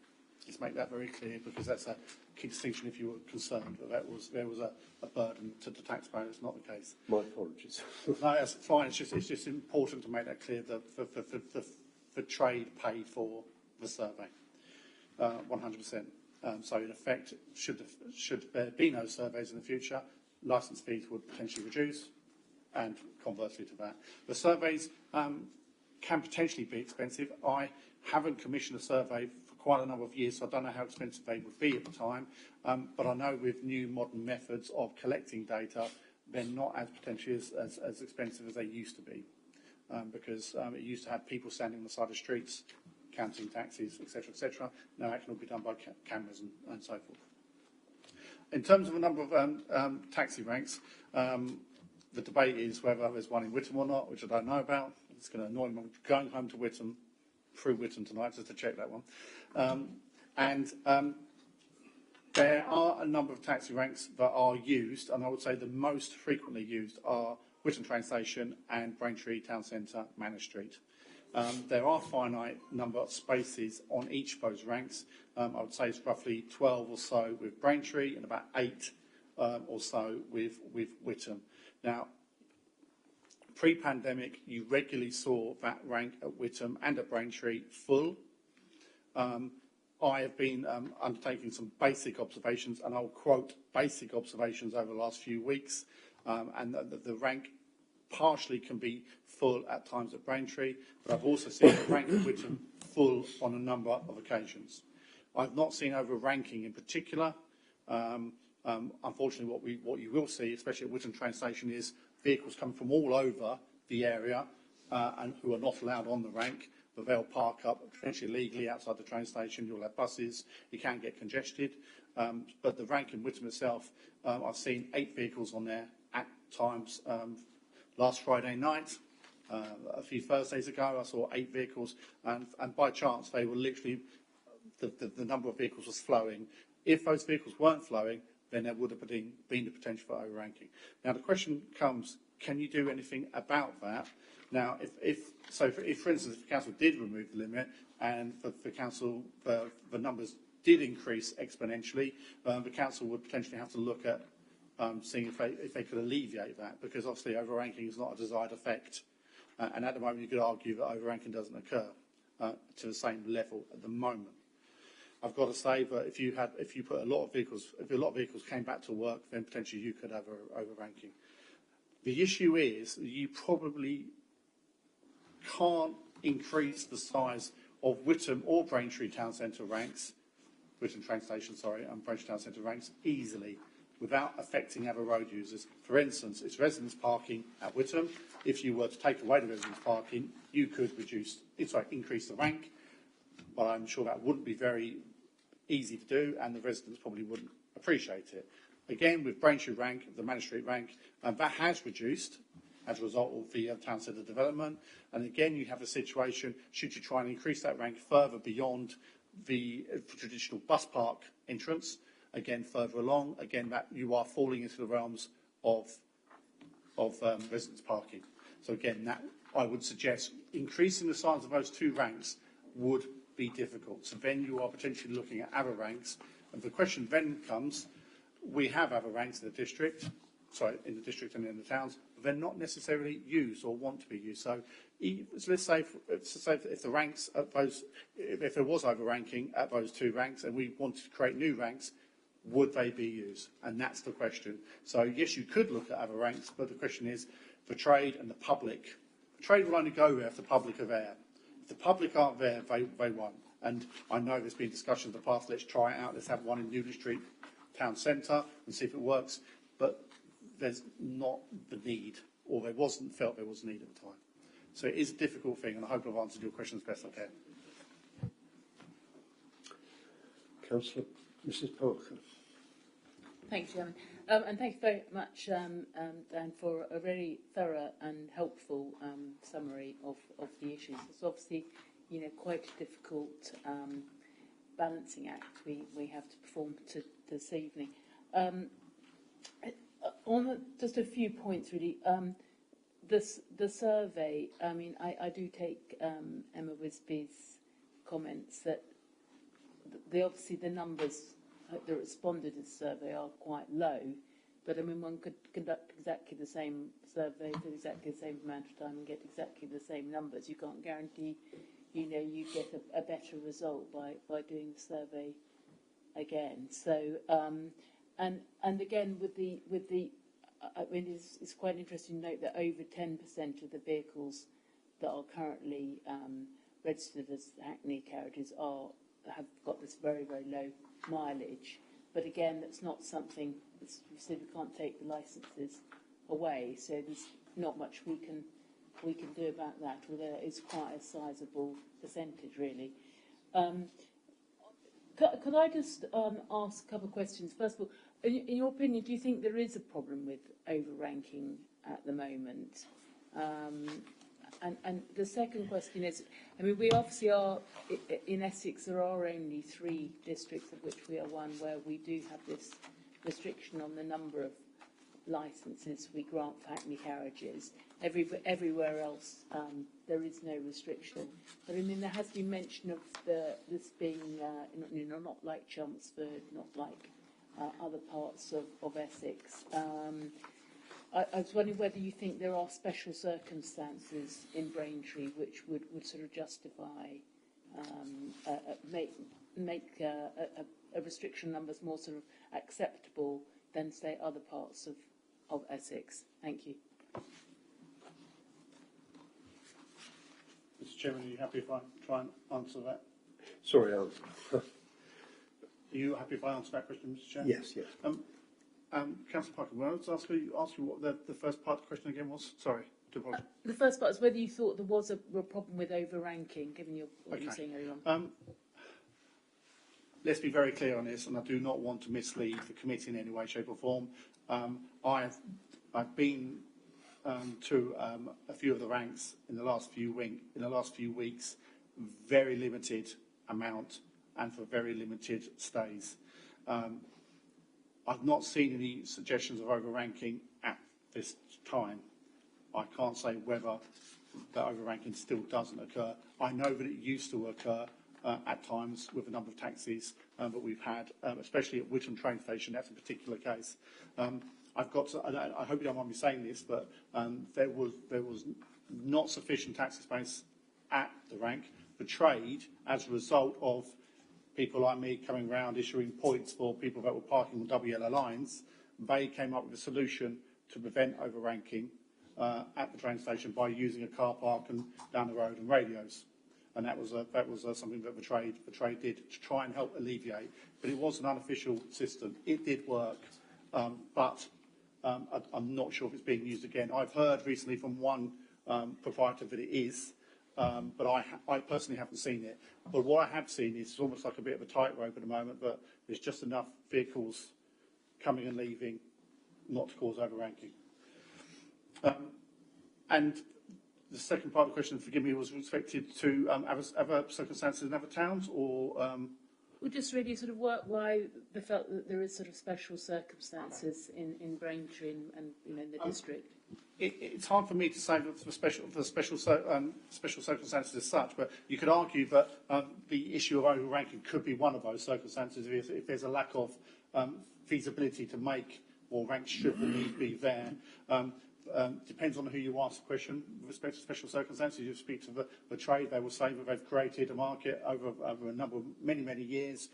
Speaker 8: Let's make that very clear, because that's a key distinction if you were concerned that there was a burden to the taxpayer. It's not the case.
Speaker 1: My apologies.
Speaker 8: No, that's fine. It's just important to make that clear that the trade paid for the survey. 100%. So in effect, should there be no surveys in the future, licence fees would potentially reduce, and conversely to that. The surveys can potentially be expensive. I haven't commissioned a survey for quite a number of years, so I don't know how expensive they would be at the time, but I know with new modern methods of collecting data, they're not as potentially as expensive as they used to be, because it used to have people standing on the side of streets counting taxis, etc., etc. Now that can all be done by cameras and so forth. In terms of a number of taxi ranks, the debate is whether there's one in Witham or not, which I don't know about. It's going to annoy me. I'm going home to Witham, through Witham tonight, just to check that one. There are a number of taxi ranks that are used, and I would say the most frequently used are Witham train station and Braintree Town Centre, Manor Street. There are finite number of spaces on each of those ranks. I would say it's roughly 12 or so with Braintree and about 8 or so with Witham. Now, pre-pandemic, you regularly saw that rank at Witham and at Braintree full. I have been undertaking some basic observations, and I'll quote basic observations over the last few weeks, and the rank partially can be full at times at Braintree, but I've also seen the rank at Witham full on a number of occasions. I've not seen over-ranking in particular. Unfortunately, what you will see, especially at Witham train station, is vehicles come from all over the area and who are not allowed on the rank, but they'll park up potentially illegally outside the train station. You'll have buses. You can get congested. But the rank in Witham itself, I've seen 8 vehicles on there at times. Last Friday night, a few Thursdays ago, I saw 8 vehicles, and by chance they were literally, the number of vehicles was flowing. If those vehicles weren't flowing, then there would have been the potential for overranking. Now the question comes, can you do anything about that? Now, if for instance, if the council did remove the limit and the council, the numbers did increase exponentially, the council would potentially have to look at seeing if they could alleviate that, because obviously overranking is not a desired effect, and at the moment you could argue that overranking doesn't occur to the same level at the moment. I've got to say that if you put a lot of vehicles came back to work, then potentially you could have overranking. The issue is that you probably can't increase the size of Witham or Braintree Town Centre ranks, Witham train station, sorry, and Braintree Town Centre ranks easily, without affecting other road users. For instance, it's residents parking at Witham. If you were to take away the residents parking, you could increase the rank, but I'm sure that wouldn't be very easy to do, and the residents probably wouldn't appreciate it. Again, with Braintree rank, the Manor Street rank, that has reduced as a result of the town centre development. And again, you have a situation, should you try and increase that rank further beyond the traditional bus park entrance, again, further along, again, that you are falling into the realms of residents parking. So again, that I would suggest increasing the size of those 2 ranks would be difficult. So then you are potentially looking at other ranks. And the question then comes, we have other ranks in the district and in the towns, but they're not necessarily used or want to be used. So let's say if the ranks at those, if there was overranking at those 2 ranks and we wanted to create new ranks, would they be used? And that's the question. So yes, you could look at other ranks, but the question is the trade and the public. The trade will only go there if the public are there. If the public aren't there, they won't. And I know there's been discussions in the past, let's try it out, let's have one in Newley Street Town Centre and see if it works. But there's not the need, or felt there was need at the time. So it is a difficult thing, and I hope I've answered your question as best I can.
Speaker 1: Councillor, Mrs. Parker.
Speaker 14: Thank you, Chairman. And thank you very much, Dan, for a very thorough and helpful summary of the issues. It's obviously, quite a difficult balancing act we have to perform this evening. Just a few points, really. The survey, I do take Emma Wisby's comments that obviously the numbers that responded to the survey are quite low, but one could conduct exactly the same survey for exactly the same amount of time and get exactly the same numbers. You can't guarantee you know, you get a better result by doing the survey again. So, and again with the I mean, it's quite interesting to note that over 10% of the vehicles that are currently registered as Hackney carriages have got this very, very low mileage. But again, that's not something, as you said, we can't take the licences away, so there's not much we can do about that, although it is quite a sizable percentage, really. Could I just ask a couple of questions? First of all, in your opinion, do you think there is a problem with overranking at the moment? And the second question is, I mean, we obviously are, in Essex, there are only 3 districts, of which we are one, where we do have this restriction on the number of licences we grant for Hackney carriages. Everywhere else, there is no restriction. But I mean, there has been mention of this being, you know, not like Chelmsford, not like other parts of Essex. I was wondering whether you think there are special circumstances in Braintree which would sort of justify make a restriction numbers more sort of acceptable than, say, other parts of Essex. Thank you.
Speaker 8: Mr. Chairman, are you happy if I try and answer that?
Speaker 1: Sorry,
Speaker 8: Are you happy if I answer that question, Mr. Chairman?
Speaker 1: Yes, yes.
Speaker 8: Councillor Parker, well, let's ask you what the first part of the question again was. Sorry, to apologise.
Speaker 14: The first part is whether you thought there was a problem with overranking, given what you were saying earlier on.
Speaker 8: Let's be very clear on this, and I do not want to mislead the committee in any way, shape, or form. I've been to a few of the ranks in the last few weeks, very limited amount and for very limited stays. I've not seen any suggestions of overranking at this time. I can't say whether the overranking still doesn't occur. I know that it used to occur at times with a number of taxis that we've had, especially at Whittam train station. That's a particular case. I've got to, I hope you don't mind me saying this, but there was not sufficient taxi space at the rank for trade as a result of people like me coming around issuing points for people that were parking on double yellow lines. They came up with a solution to prevent overranking at the train station by using a car park and down the road and radios. And that was something that the trade did to try and help alleviate. But it was an unofficial system. It did work, but I'm not sure if it's being used again. I've heard recently from one proprietor that it is, but I personally haven't seen it. But what I have seen is almost like a bit of a tightrope at the moment, but there's just enough vehicles coming and leaving not to cause overranking. And the second part of the question, forgive me, was respected to other circumstances in other towns, or?
Speaker 14: Well, just really sort of why they felt that there is sort of special circumstances in Braintree and you know, in the district.
Speaker 8: It's hard for me to say that for special circumstances as such, but you could argue that the issue of overranking could be one of those circumstances if there's a lack of feasibility to make more ranks should the need be there. Depends on who you ask the question. With respect to special circumstances, you speak to the trade, they will say that they've created a market over a number of many years,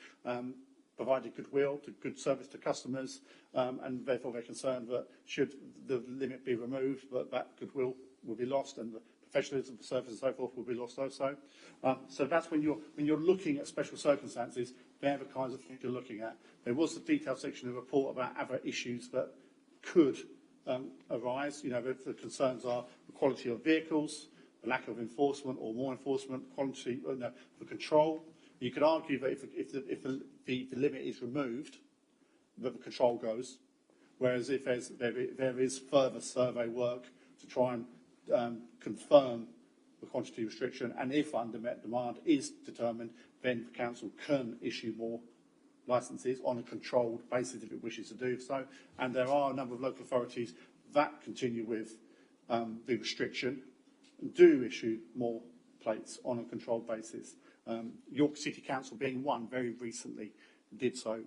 Speaker 8: provided goodwill, to good service to customers, and therefore they're concerned that should the limit be removed, that goodwill will be lost and the professionalism of the service and so forth will be lost also. So that's when you're looking at special circumstances, they're the kinds of things you're looking at. There was a detailed section of the report about other issues that could arise. You know, the concerns are the quality of vehicles, the lack of enforcement or more enforcement, quality, the control. You could argue that if the limit is removed, that the control goes. Whereas if there is further survey work to try and confirm the quantity restriction, and if unmet demand is determined, then the council can issue more licences on a controlled basis if it wishes to do so. And there are a number of local authorities that continue with the restriction and do issue more plates on a controlled basis. York City Council being one very recently did so,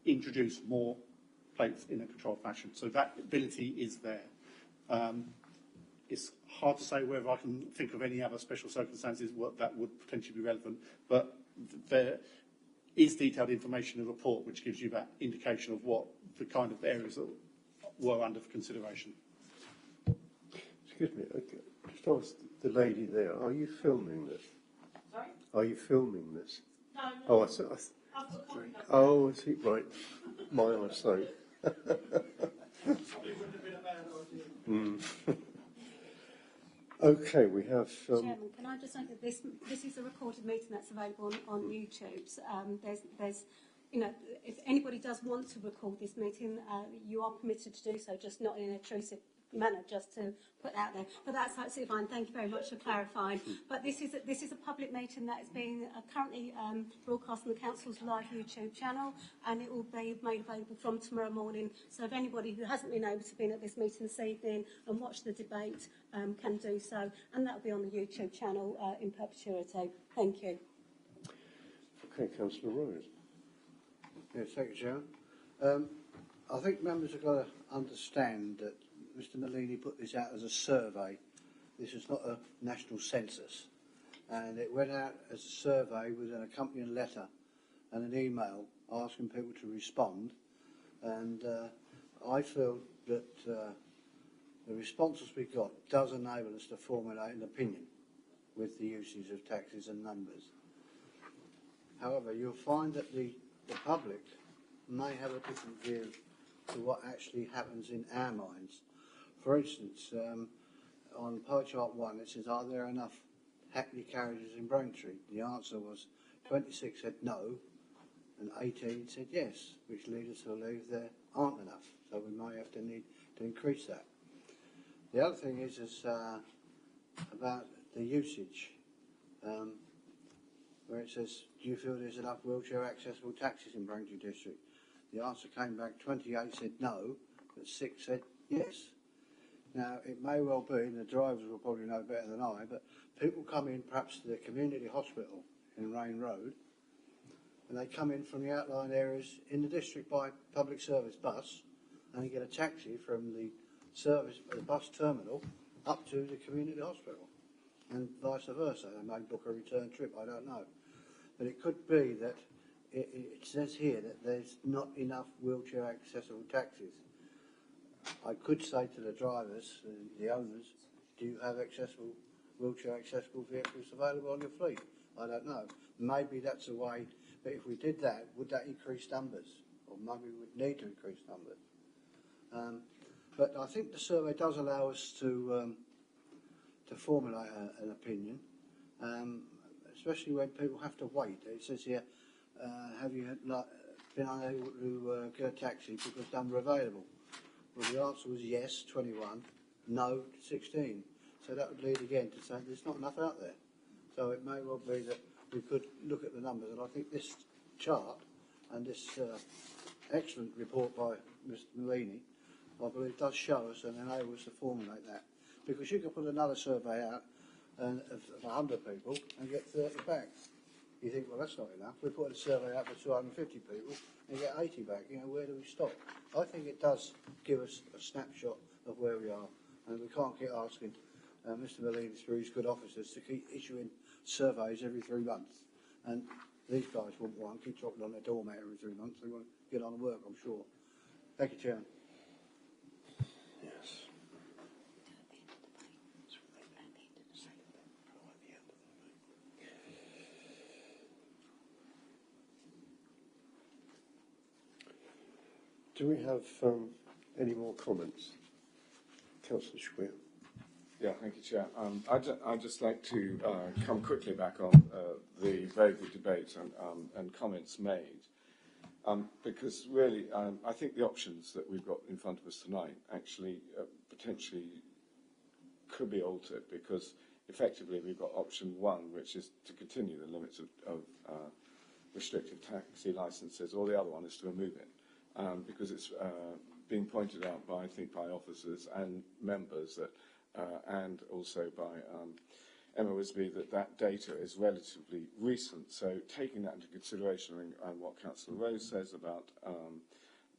Speaker 8: introduce more plates in a controlled fashion. So that ability is there. it's hard to say whether I can think of any other special circumstances that would potentially be relevant, but there is detailed information in the report which gives you that indication of what the kind of areas that were under consideration.
Speaker 1: Excuse me, okay. Just ask the lady there, are you filming this?
Speaker 15: Sorry?
Speaker 1: Are you filming this?
Speaker 15: No, no.
Speaker 1: Oh, I see. I see, right. My eyesight. Mm. Okay, we have...
Speaker 2: Chairman, can I just say that this is a recorded meeting that's available on YouTube. So, there's, you know, if anybody does want to record this meeting, you are permitted to do so, just not in an intrusive manner, just to put out there. But that's absolutely fine. Thank you very much for clarifying. But this is a public meeting that is being currently broadcast on the Council's live YouTube channel, and it will be made available from tomorrow morning. So if anybody who hasn't been able to be at this meeting this evening and watch the debate can do so, and that will be on the YouTube channel in perpetuity. Thank you.
Speaker 1: Okay, Councillor Rose.
Speaker 3: Yes, thank you, Chairman. I think members have got to understand that Mr Malini put this out as a survey. This is not a national census. And it went out as a survey with an accompanying letter and an email asking people to respond. And I feel that the responses we got does enable us to formulate an opinion with the usage of taxes and numbers. However, you'll find that the public may have a different view to what actually happens in our minds. For instance, on pie chart 1, it says, are there enough hackney carriages in Braintree? The answer was 26 said no, and 18 said yes, which leads us to believe there aren't enough. So we may have to need to increase that. The other thing is about the usage, where it says, do you feel there's enough wheelchair accessible taxis in Braintree District? The answer came back, 28 said no, but 6 said yes. Now, it may well be, and the drivers will probably know better than I, but people come in perhaps to the community hospital in Rain Road, and they come in from the outlying areas in the district by public service bus, and they get a taxi from the bus terminal up to the community hospital, and vice versa. They may book a return trip, I don't know. But it could be that it says here that there's not enough wheelchair accessible taxis. I could say to the drivers, the owners, do you have wheelchair accessible vehicles available on your fleet? I don't know. Maybe that's a way, but if we did that, would that increase numbers? Or maybe we would need to increase numbers. But I think the survey does allow us to formulate an opinion, especially when people have to wait. It says here, have you been unable to get a taxi because none were available? Well, the answer was yes, 21, no, 16. So that would lead again to say there's not enough out there. So it may well be that we could look at the numbers, and I think this chart and this excellent report by Mr Malini, I believe, does show us and enable us to formulate that. Because you could put another survey out of 100 people and get 30 back. You think, well, that's not enough. We put a survey out for 250 people and get 80 back. You know, where do we stop? I think it does give us a snapshot of where we are, and we can't keep asking Mr Malini through his good officers to keep issuing surveys every 3 months. And these guys wouldn't want to keep dropping on their doormat every 3 months. They want to get on and work, I'm sure. Thank you, Chairman.
Speaker 1: Yes. Do we have any more comments? Councillor Schwer.
Speaker 9: Yeah, thank you, Chair. I'd just like to come quickly back on the very good debate and comments made, because really I think the options that we've got in front of us tonight actually potentially could be altered, because effectively we've got option 1, which is to continue the limits of restricted taxi licences, or the other one is to remove it. Because it's being pointed out by, I think, by officers and members that, and also by Emma Wisby, that data is relatively recent. So taking that into consideration, and what Councillor Rose says about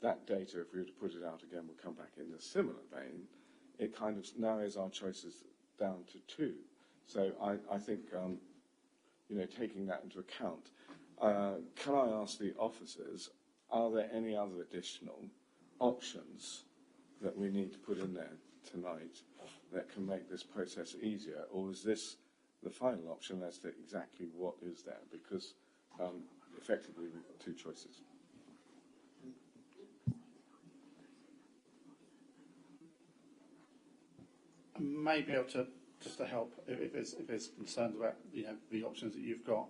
Speaker 9: that data, if we were to put it out again, would come back in a similar vein, it kind of narrows our choices down to 2. So I think, taking that into account, can I ask the officers, are there any other additional options that we need to put in there tonight that can make this process easier, or is this the final option as to exactly what is there? Because effectively we've got 2 choices.
Speaker 8: I may be able to, just to help, if there's concerns about the options that you've got.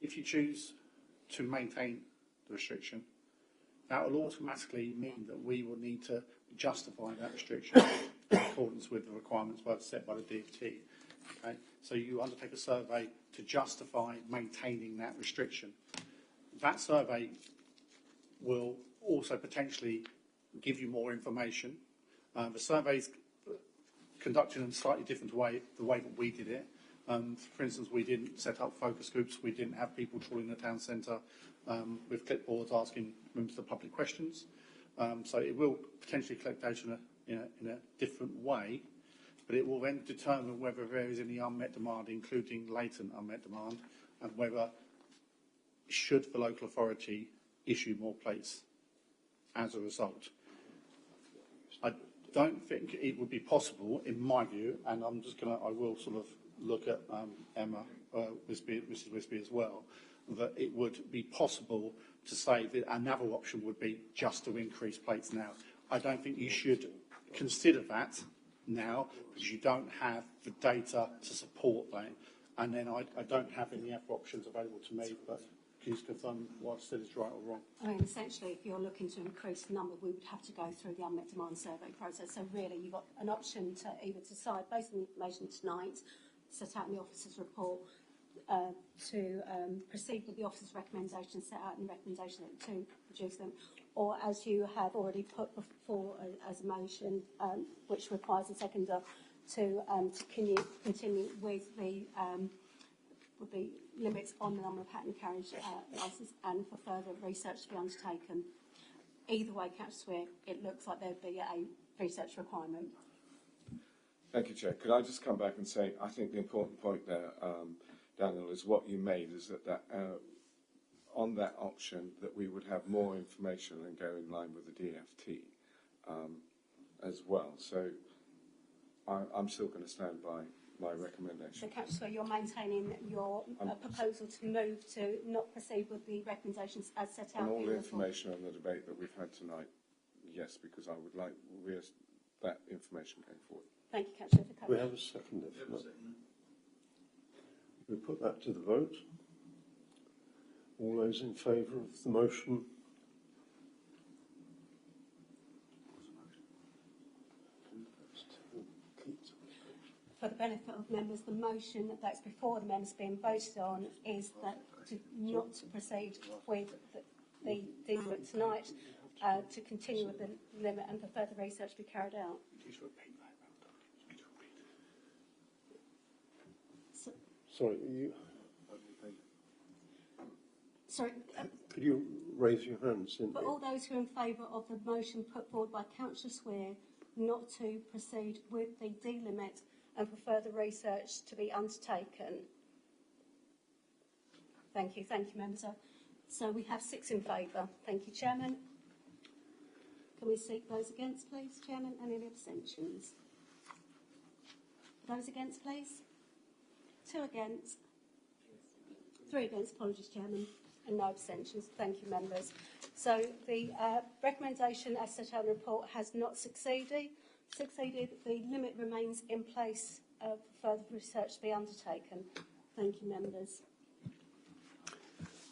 Speaker 8: If you choose to maintain the restriction, that will automatically mean that we will need to justify that restriction in accordance with the requirements set by the DfT. Okay? So you undertake a survey to justify maintaining that restriction. That survey will also potentially give you more information. The survey's conducted in a slightly different way, the way that we did it. For instance, we didn't set up focus groups. We didn't have people trawling the town centre with clipboards asking members of the public questions. So it will potentially collect data in a different way, but it will then determine whether there is any unmet demand, including latent unmet demand, and whether should the local authority issue more plates as a result. I don't think it would be possible, in my view, and I will sort of look at Emma Mrs. Wisby as well, that it would be possible to say that another option would be just to increase plates now. I don't think you should consider that now because you don't have the data to support that. And then I don't have any other options available to me, but can you confirm what I said is right or wrong?
Speaker 2: I mean, essentially, if you're looking to increase the number, we would have to go through the unmet demand survey process. So really, you've got an option to either decide, based on the information tonight, set out in the officer's report, to proceed with the officer's recommendations, set out in the recommendation to produce them, or as you have already put before as a motion, which requires a seconder, to continue with the limits on the number of pattern carriage licences and for further research to be undertaken. Either way, Councillor Swear, it looks like there'd be a research requirement.
Speaker 9: Thank you, Chair. Could I just come back and say, I think the important point there, Daniel, is what you made, is that on that option that we would have more information and go in line with the DfT as well. So I'm still going to stand by my recommendation.
Speaker 2: So, Councillor, you're maintaining your proposal to move to not proceed with the recommendations as set out in the report?
Speaker 9: And all the information on the debate that we've had tonight, yes, because I would like that information going forward.
Speaker 2: Thank you, Councillor.
Speaker 1: We have a second. We put that to the vote. All those in favour of the motion?
Speaker 2: For the benefit of members, the motion that's before the members being voted on is that not to proceed with the limit tonight, to continue with the limit and for further research to be carried out.
Speaker 1: Sorry, you.
Speaker 2: Sorry.
Speaker 1: Could you raise your hands?
Speaker 2: For all those who are in favour of the motion put forward by Councillor Swear not to proceed with the delimit and for further research to be undertaken. Thank you, members. So we have 6 in favour. Thank you, Chairman. Can we seek those against, please, Chairman, and any abstentions? Those against, please. 2 against. 3 against, apologies, Chairman, and no abstentions. Thank you, members. So the recommendation as set out in the report has not succeeded. The limit remains in place for further research to be undertaken. Thank you, members.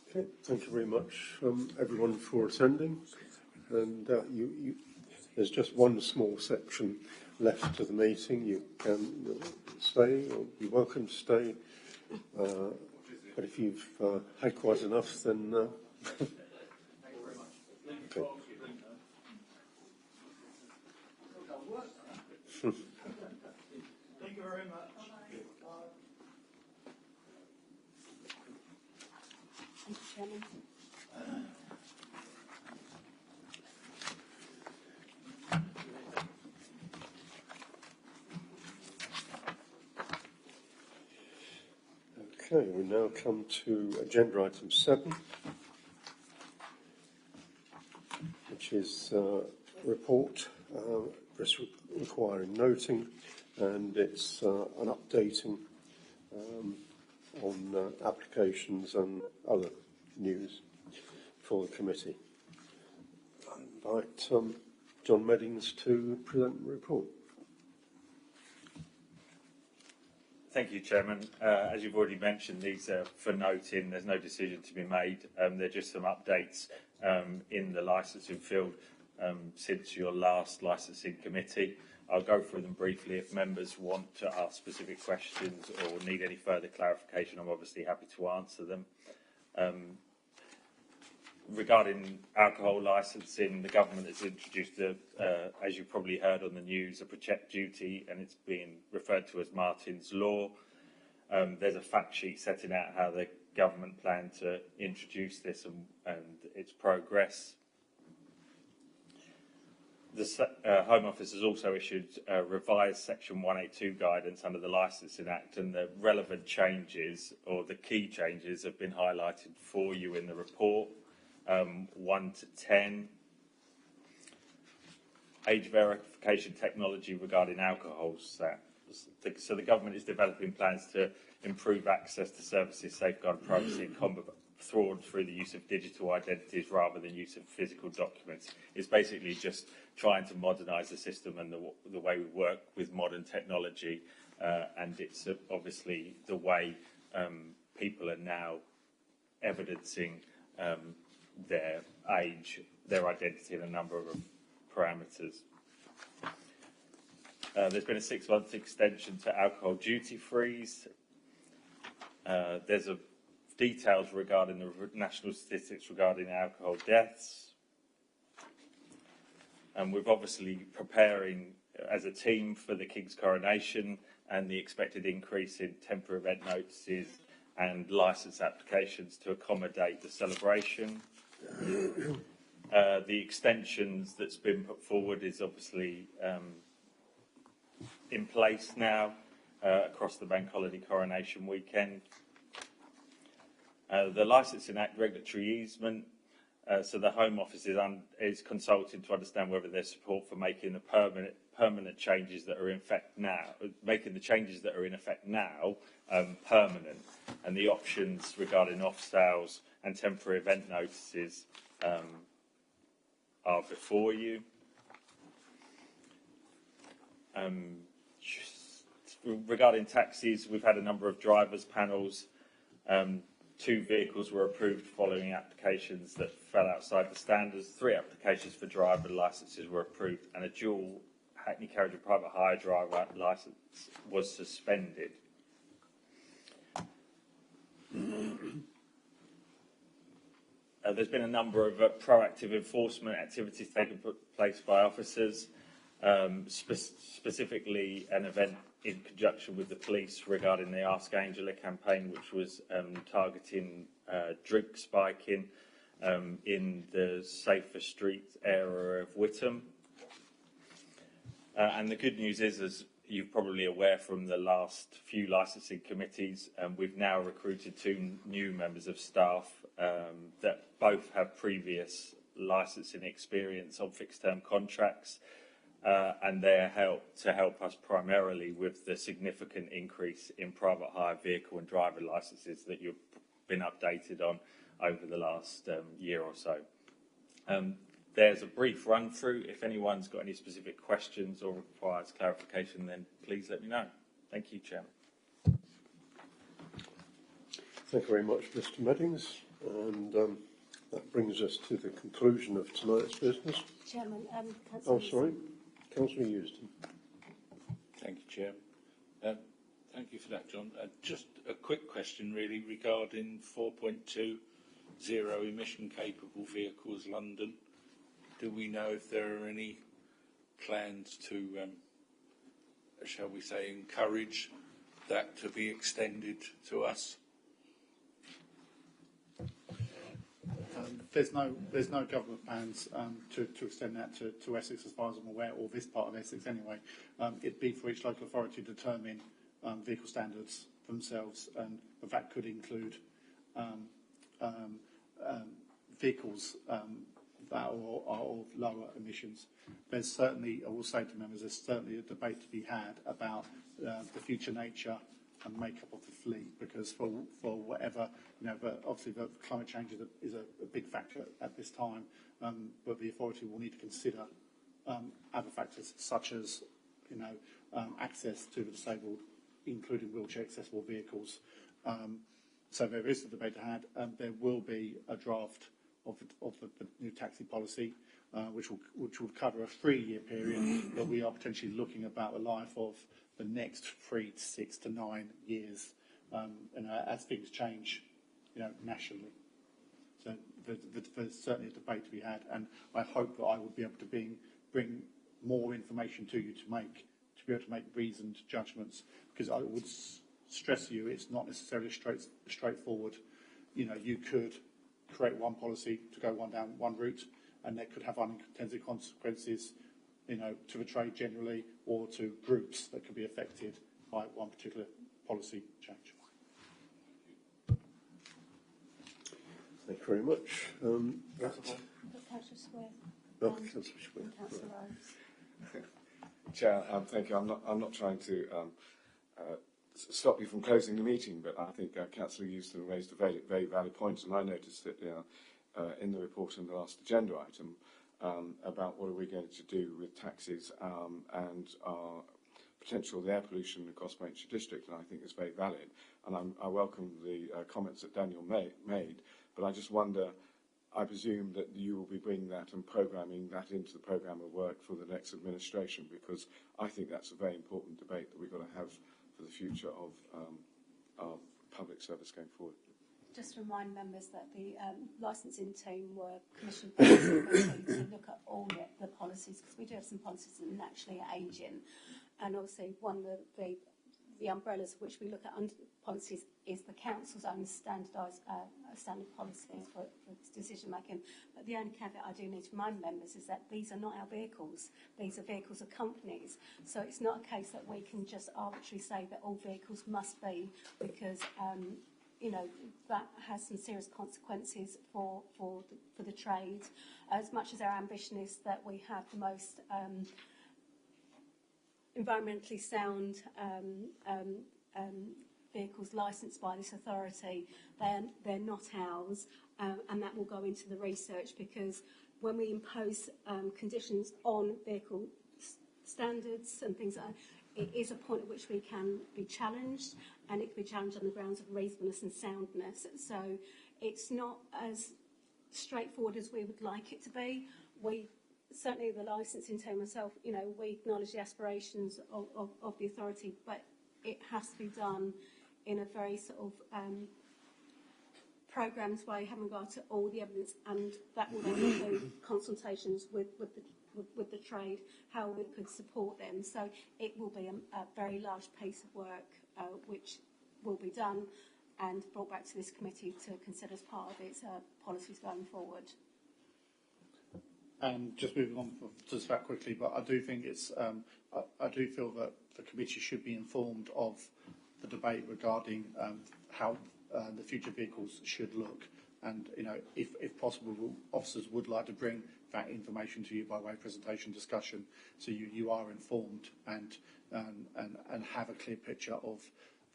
Speaker 1: Okay, thank you very much, everyone, for attending. And there's just one small section left to the meeting. You can stay, or be welcome to stay. But if you've had quite enough, then. Okay.
Speaker 15: Thank you very much.
Speaker 2: Thank you, Chairman.
Speaker 1: Okay, we now come to agenda item 7, which is a report requiring noting, and it's an updating on applications and other news for the committee. I invite John Meddings to present the report.
Speaker 7: Thank you, Chairman. As you've already mentioned, these are for noting. There's no decision to be made. They're just some updates in the licensing field since your last licensing committee. I'll go through them briefly. If members want to ask specific questions or need any further clarification, I'm obviously happy to answer them. Regarding alcohol licensing, the government has introduced, as you probably heard on the news, a protect duty, and it's being referred to as Martin's Law. There's a fact sheet setting out how the government plan to introduce this and its progress. The Home Office has also issued revised Section 182 guidance under the Licensing Act, and the relevant changes, or the key changes, have been highlighted for you in the report. 1 to 10. Age verification technology regarding alcohol. So the government is developing plans to improve access to services, safeguard privacy and combat fraud through the use of digital identities rather than use of physical documents. It's basically just trying to modernise the system and the way we work with modern technology, and it's obviously the way people are now evidencing their age, their identity, and a number of parameters. There's been a 6-month extension to alcohol duty frees. There's details regarding the national statistics regarding alcohol deaths. And we're obviously preparing as a team for the King's coronation and the expected increase in temporary event notices and licence applications to accommodate the celebration. The extensions that's been put forward is obviously in place now across the Bank Holiday Coronation weekend. The Licensing Act regulatory easement, so the Home Office is consulting to understand whether there's support for making the permanent changes that are in effect now, making the changes that are in effect now permanent, and the options regarding off sales and temporary event notices are before you. Regarding taxis, we've had a number of drivers panels. 2 vehicles were approved following applications that fell outside the standards. 3 applications for driver licences were approved, and a dual Hackney Carriage and private hire driver licence was suspended. There's been a number of proactive enforcement activities taking place by officers, specifically an event in conjunction with the police regarding the Ask Angela campaign, which was targeting drink spiking in the Safer Streets area of Witham. And the good news is, as you're probably aware from the last few licensing committees, we've now recruited 2 new members of staff that both have previous licensing experience on fixed-term contracts, and they're to help us primarily with the significant increase in private hire vehicle and driver licences that you've been updated on over the last year or so. There's a brief run-through. If anyone's got any specific questions or requires clarification, then please let me know. Thank you, Chairman.
Speaker 1: Thank you very much, Mr. Meddings. And that brings us to the conclusion of tonight's business.
Speaker 2: Chairman, Councillor.
Speaker 1: Oh, sorry. Councillor Euston.
Speaker 10: Thank you, Chairman. Thank you for that, John. Just a quick question, really, regarding 4.2 zero emission capable vehicles, London. Do we know if there are any plans to, shall we say, encourage that to be extended to us?
Speaker 8: There's no government plans to extend that to Essex, as far as I'm aware, or this part of Essex anyway. It'd be for each local authority to determine vehicle standards themselves, but that could include vehicles that are of lower emissions. There's certainly, I will say to members, there's certainly a debate to be had about the future nature and makeup of the fleet, because for whatever, but obviously the climate change is a big factor at this time, but the authority will need to consider other factors such as, access to the disabled, including wheelchair accessible vehicles. So there is a debate to have. There will be a draft of the new taxi policy, which will cover a 3-year period, but we are potentially looking about the life of the next 3 to 6 to 9 years, as things change, nationally. So there's certainly a debate to be had, and I hope that I will be able to bring more information to you to be able to make reasoned judgments, because I would stress to you it's not necessarily straightforward. You could create one policy to go down one route, and that could have unintended consequences, to the trade generally, or to groups that could be affected by one particular policy change.
Speaker 1: Thank you very much.
Speaker 2: Councillor Swift.
Speaker 1: Councillor Swift.
Speaker 2: Councillor Rose.
Speaker 9: Chair, thank you. I'm not trying to stop you from closing the meeting, but I think Councillor Euston raised a very, very valid point, and I noticed that in the report in the last agenda item about what are we going to do with taxis and potential the air pollution across Braintree District, and I think it's very valid. And I welcome the comments that Daniel made, but I just wonder, I presume that you will be bringing that and programming that into the programme of work for the next administration, because I think that's a very important debate that we've got to have for the future of our public service going forward.
Speaker 2: Just to remind members that the licensing team were commissioned by the committee to look at all the policies, because we do have some policies that are naturally ageing, and obviously one of the umbrellas which we look at under policies is the council's own standard policies for decision making. But the only caveat I do need to remind members is that these are not our vehicles. These are vehicles of companies. So it's not a case that we can just arbitrarily say that all vehicles must be, because that has some serious consequences for the trade. As much as our ambition is that we have the most environmentally sound vehicles licensed by this authority, they're not ours, and that will go into the research, because when we impose conditions on vehicle standards and things like that, it is a point at which we can be challenged, and it can be challenged on the grounds of reasonableness and soundness. So it's not as straightforward as we would like it to be. We certainly, the licensing team, myself, we acknowledge the aspirations of the authority, but it has to be done in a very sort of programmed way, having regard to all the evidence, and that will then include consultations with the trade, how we could support them. So it will be a very large piece of work which will be done and brought back to this committee to consider as part of its policies going forward.
Speaker 8: And just moving on just that quickly, but I do think it's, I do feel that the committee should be informed of the debate regarding how the future vehicles should look. And, if possible, officers would like to bring that information to you by way of presentation discussion, so you are informed and have a clear picture of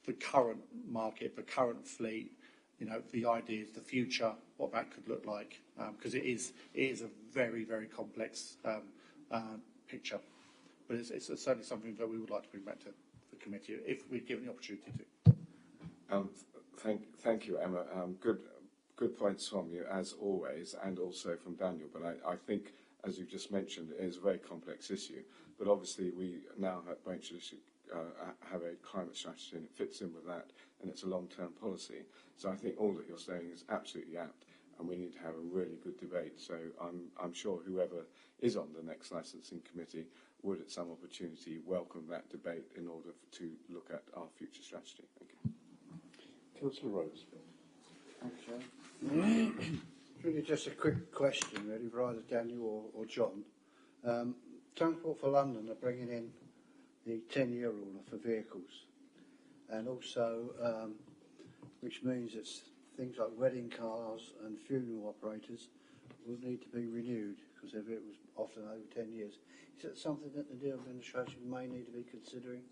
Speaker 8: the current market, the current fleet, the ideas, the future, what that could look like, because it is a very, very complex picture. But it's certainly something that we would like to bring back to the committee if we're given the opportunity to.
Speaker 9: Thank you, Emma. Good points from you, as always, and also from Daniel. But I think, as you've just mentioned, it is a very complex issue. But obviously, we now at Braintree have a climate strategy, and it fits in with that, and it's a long-term policy. So I think all that you're saying is absolutely apt, and we need to have a really good debate. So I'm sure whoever is on the next licensing committee would, at some opportunity, welcome that debate in order to look at our future strategy. Thank you.
Speaker 1: Councillor Rose.
Speaker 3: Okay. Really just a quick question, really, for either Daniel or John. Transport for London are bringing in the 10-year rule for vehicles. and also which means that things like wedding cars and funeral operators will need to be renewed because their vehicles often over 10 years. Is that something that the Deal administration may need to be considering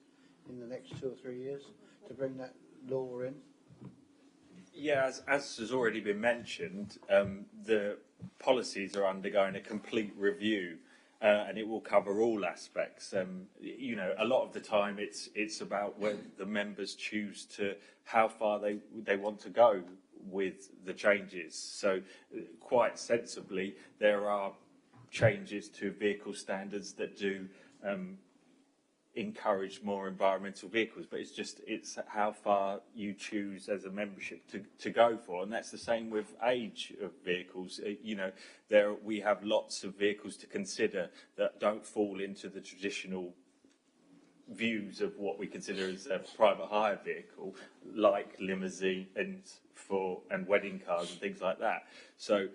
Speaker 3: in the next 2 or 3 years to bring that law in?
Speaker 7: Yeah, as has already been mentioned, the policies are undergoing a complete review, and it will cover all aspects. You know, a lot of the time it's about when the members choose to how far they want to go with the changes. So, quite sensibly, there are changes to vehicle standards that do encourage more environmental vehicles, but it's how far you choose as a membership to go for, and that's the same with age of vehicles. You know, we have lots of vehicles to consider that don't fall into the traditional views of what we consider as a private hire vehicle, like limousines and wedding cars and things like that. So,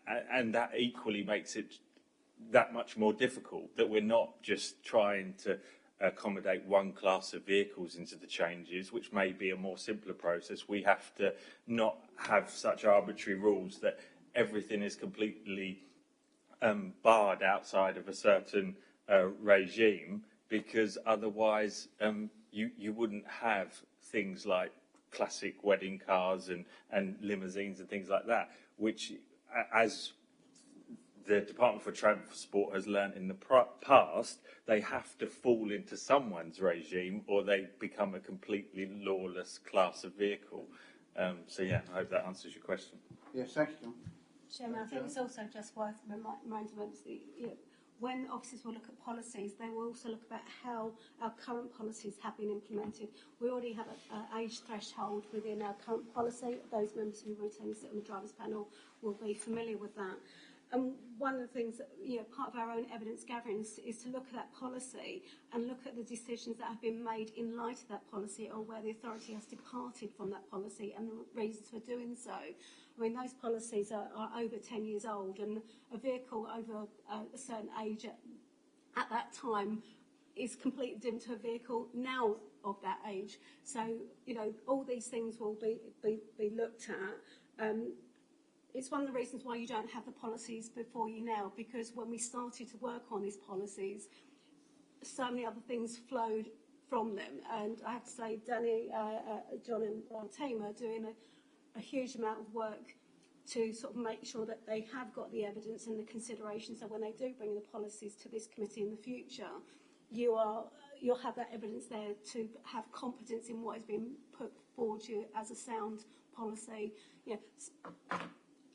Speaker 7: and that equally makes it that much more difficult, that we're not just trying to accommodate one class of vehicles into the changes, which may be a more simpler process. We have to not have such arbitrary rules that everything is completely barred outside of a certain regime, because otherwise you wouldn't have things like classic wedding cars and limousines and things like that, which, as the Department for Transport has learnt in the past, they have to fall into someone's regime or they become a completely lawless class of vehicle. So yeah, I hope that answers your question.
Speaker 3: Yes, thank you.
Speaker 2: Chairman, I think it's also just worth reminding members that, you know, when officers will look at policies, they will also look at how our current policies have been implemented. We already have an age threshold within our current policy. Those members who routinely sit on the drivers' panel will be familiar with that. And one of the things that, you know, part of our own evidence gathering is to look at that policy and look at the decisions that have been made in light of that policy, or where the authority has departed from that policy and the reasons for doing so. I mean, those policies are over 10 years old, and a vehicle over a certain age at that time is completely different to a vehicle now of that age. So, you know, all these things will be looked at. It's one of the reasons why you don't have the policies before you now, because when we started to work on these policies, so many other things flowed from them. And I have to say, Danny, John and our team are doing a huge amount of work to sort of make sure that they have got the evidence and the considerations, so when they do bring the policies to this committee in the future, you'll have that evidence there to have confidence in what is being put forward to you as a sound policy. You know,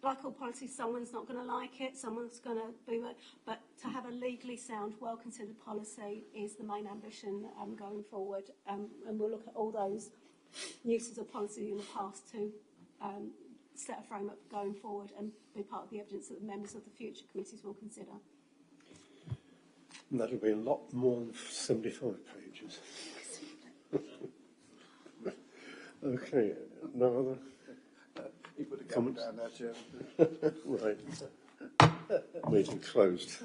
Speaker 2: like all policies, someone's not going to like it, someone's going to be, but to have a legally sound, well-considered policy is the main ambition going forward. And we'll look at all those uses of policy in the past to set a framework going forward and be part of the evidence that the members of the future committees will consider.
Speaker 1: And that'll be a lot more than 75 pages. Okay, no other comments?
Speaker 3: Down there, Chairman.
Speaker 1: Right. Meeting closed.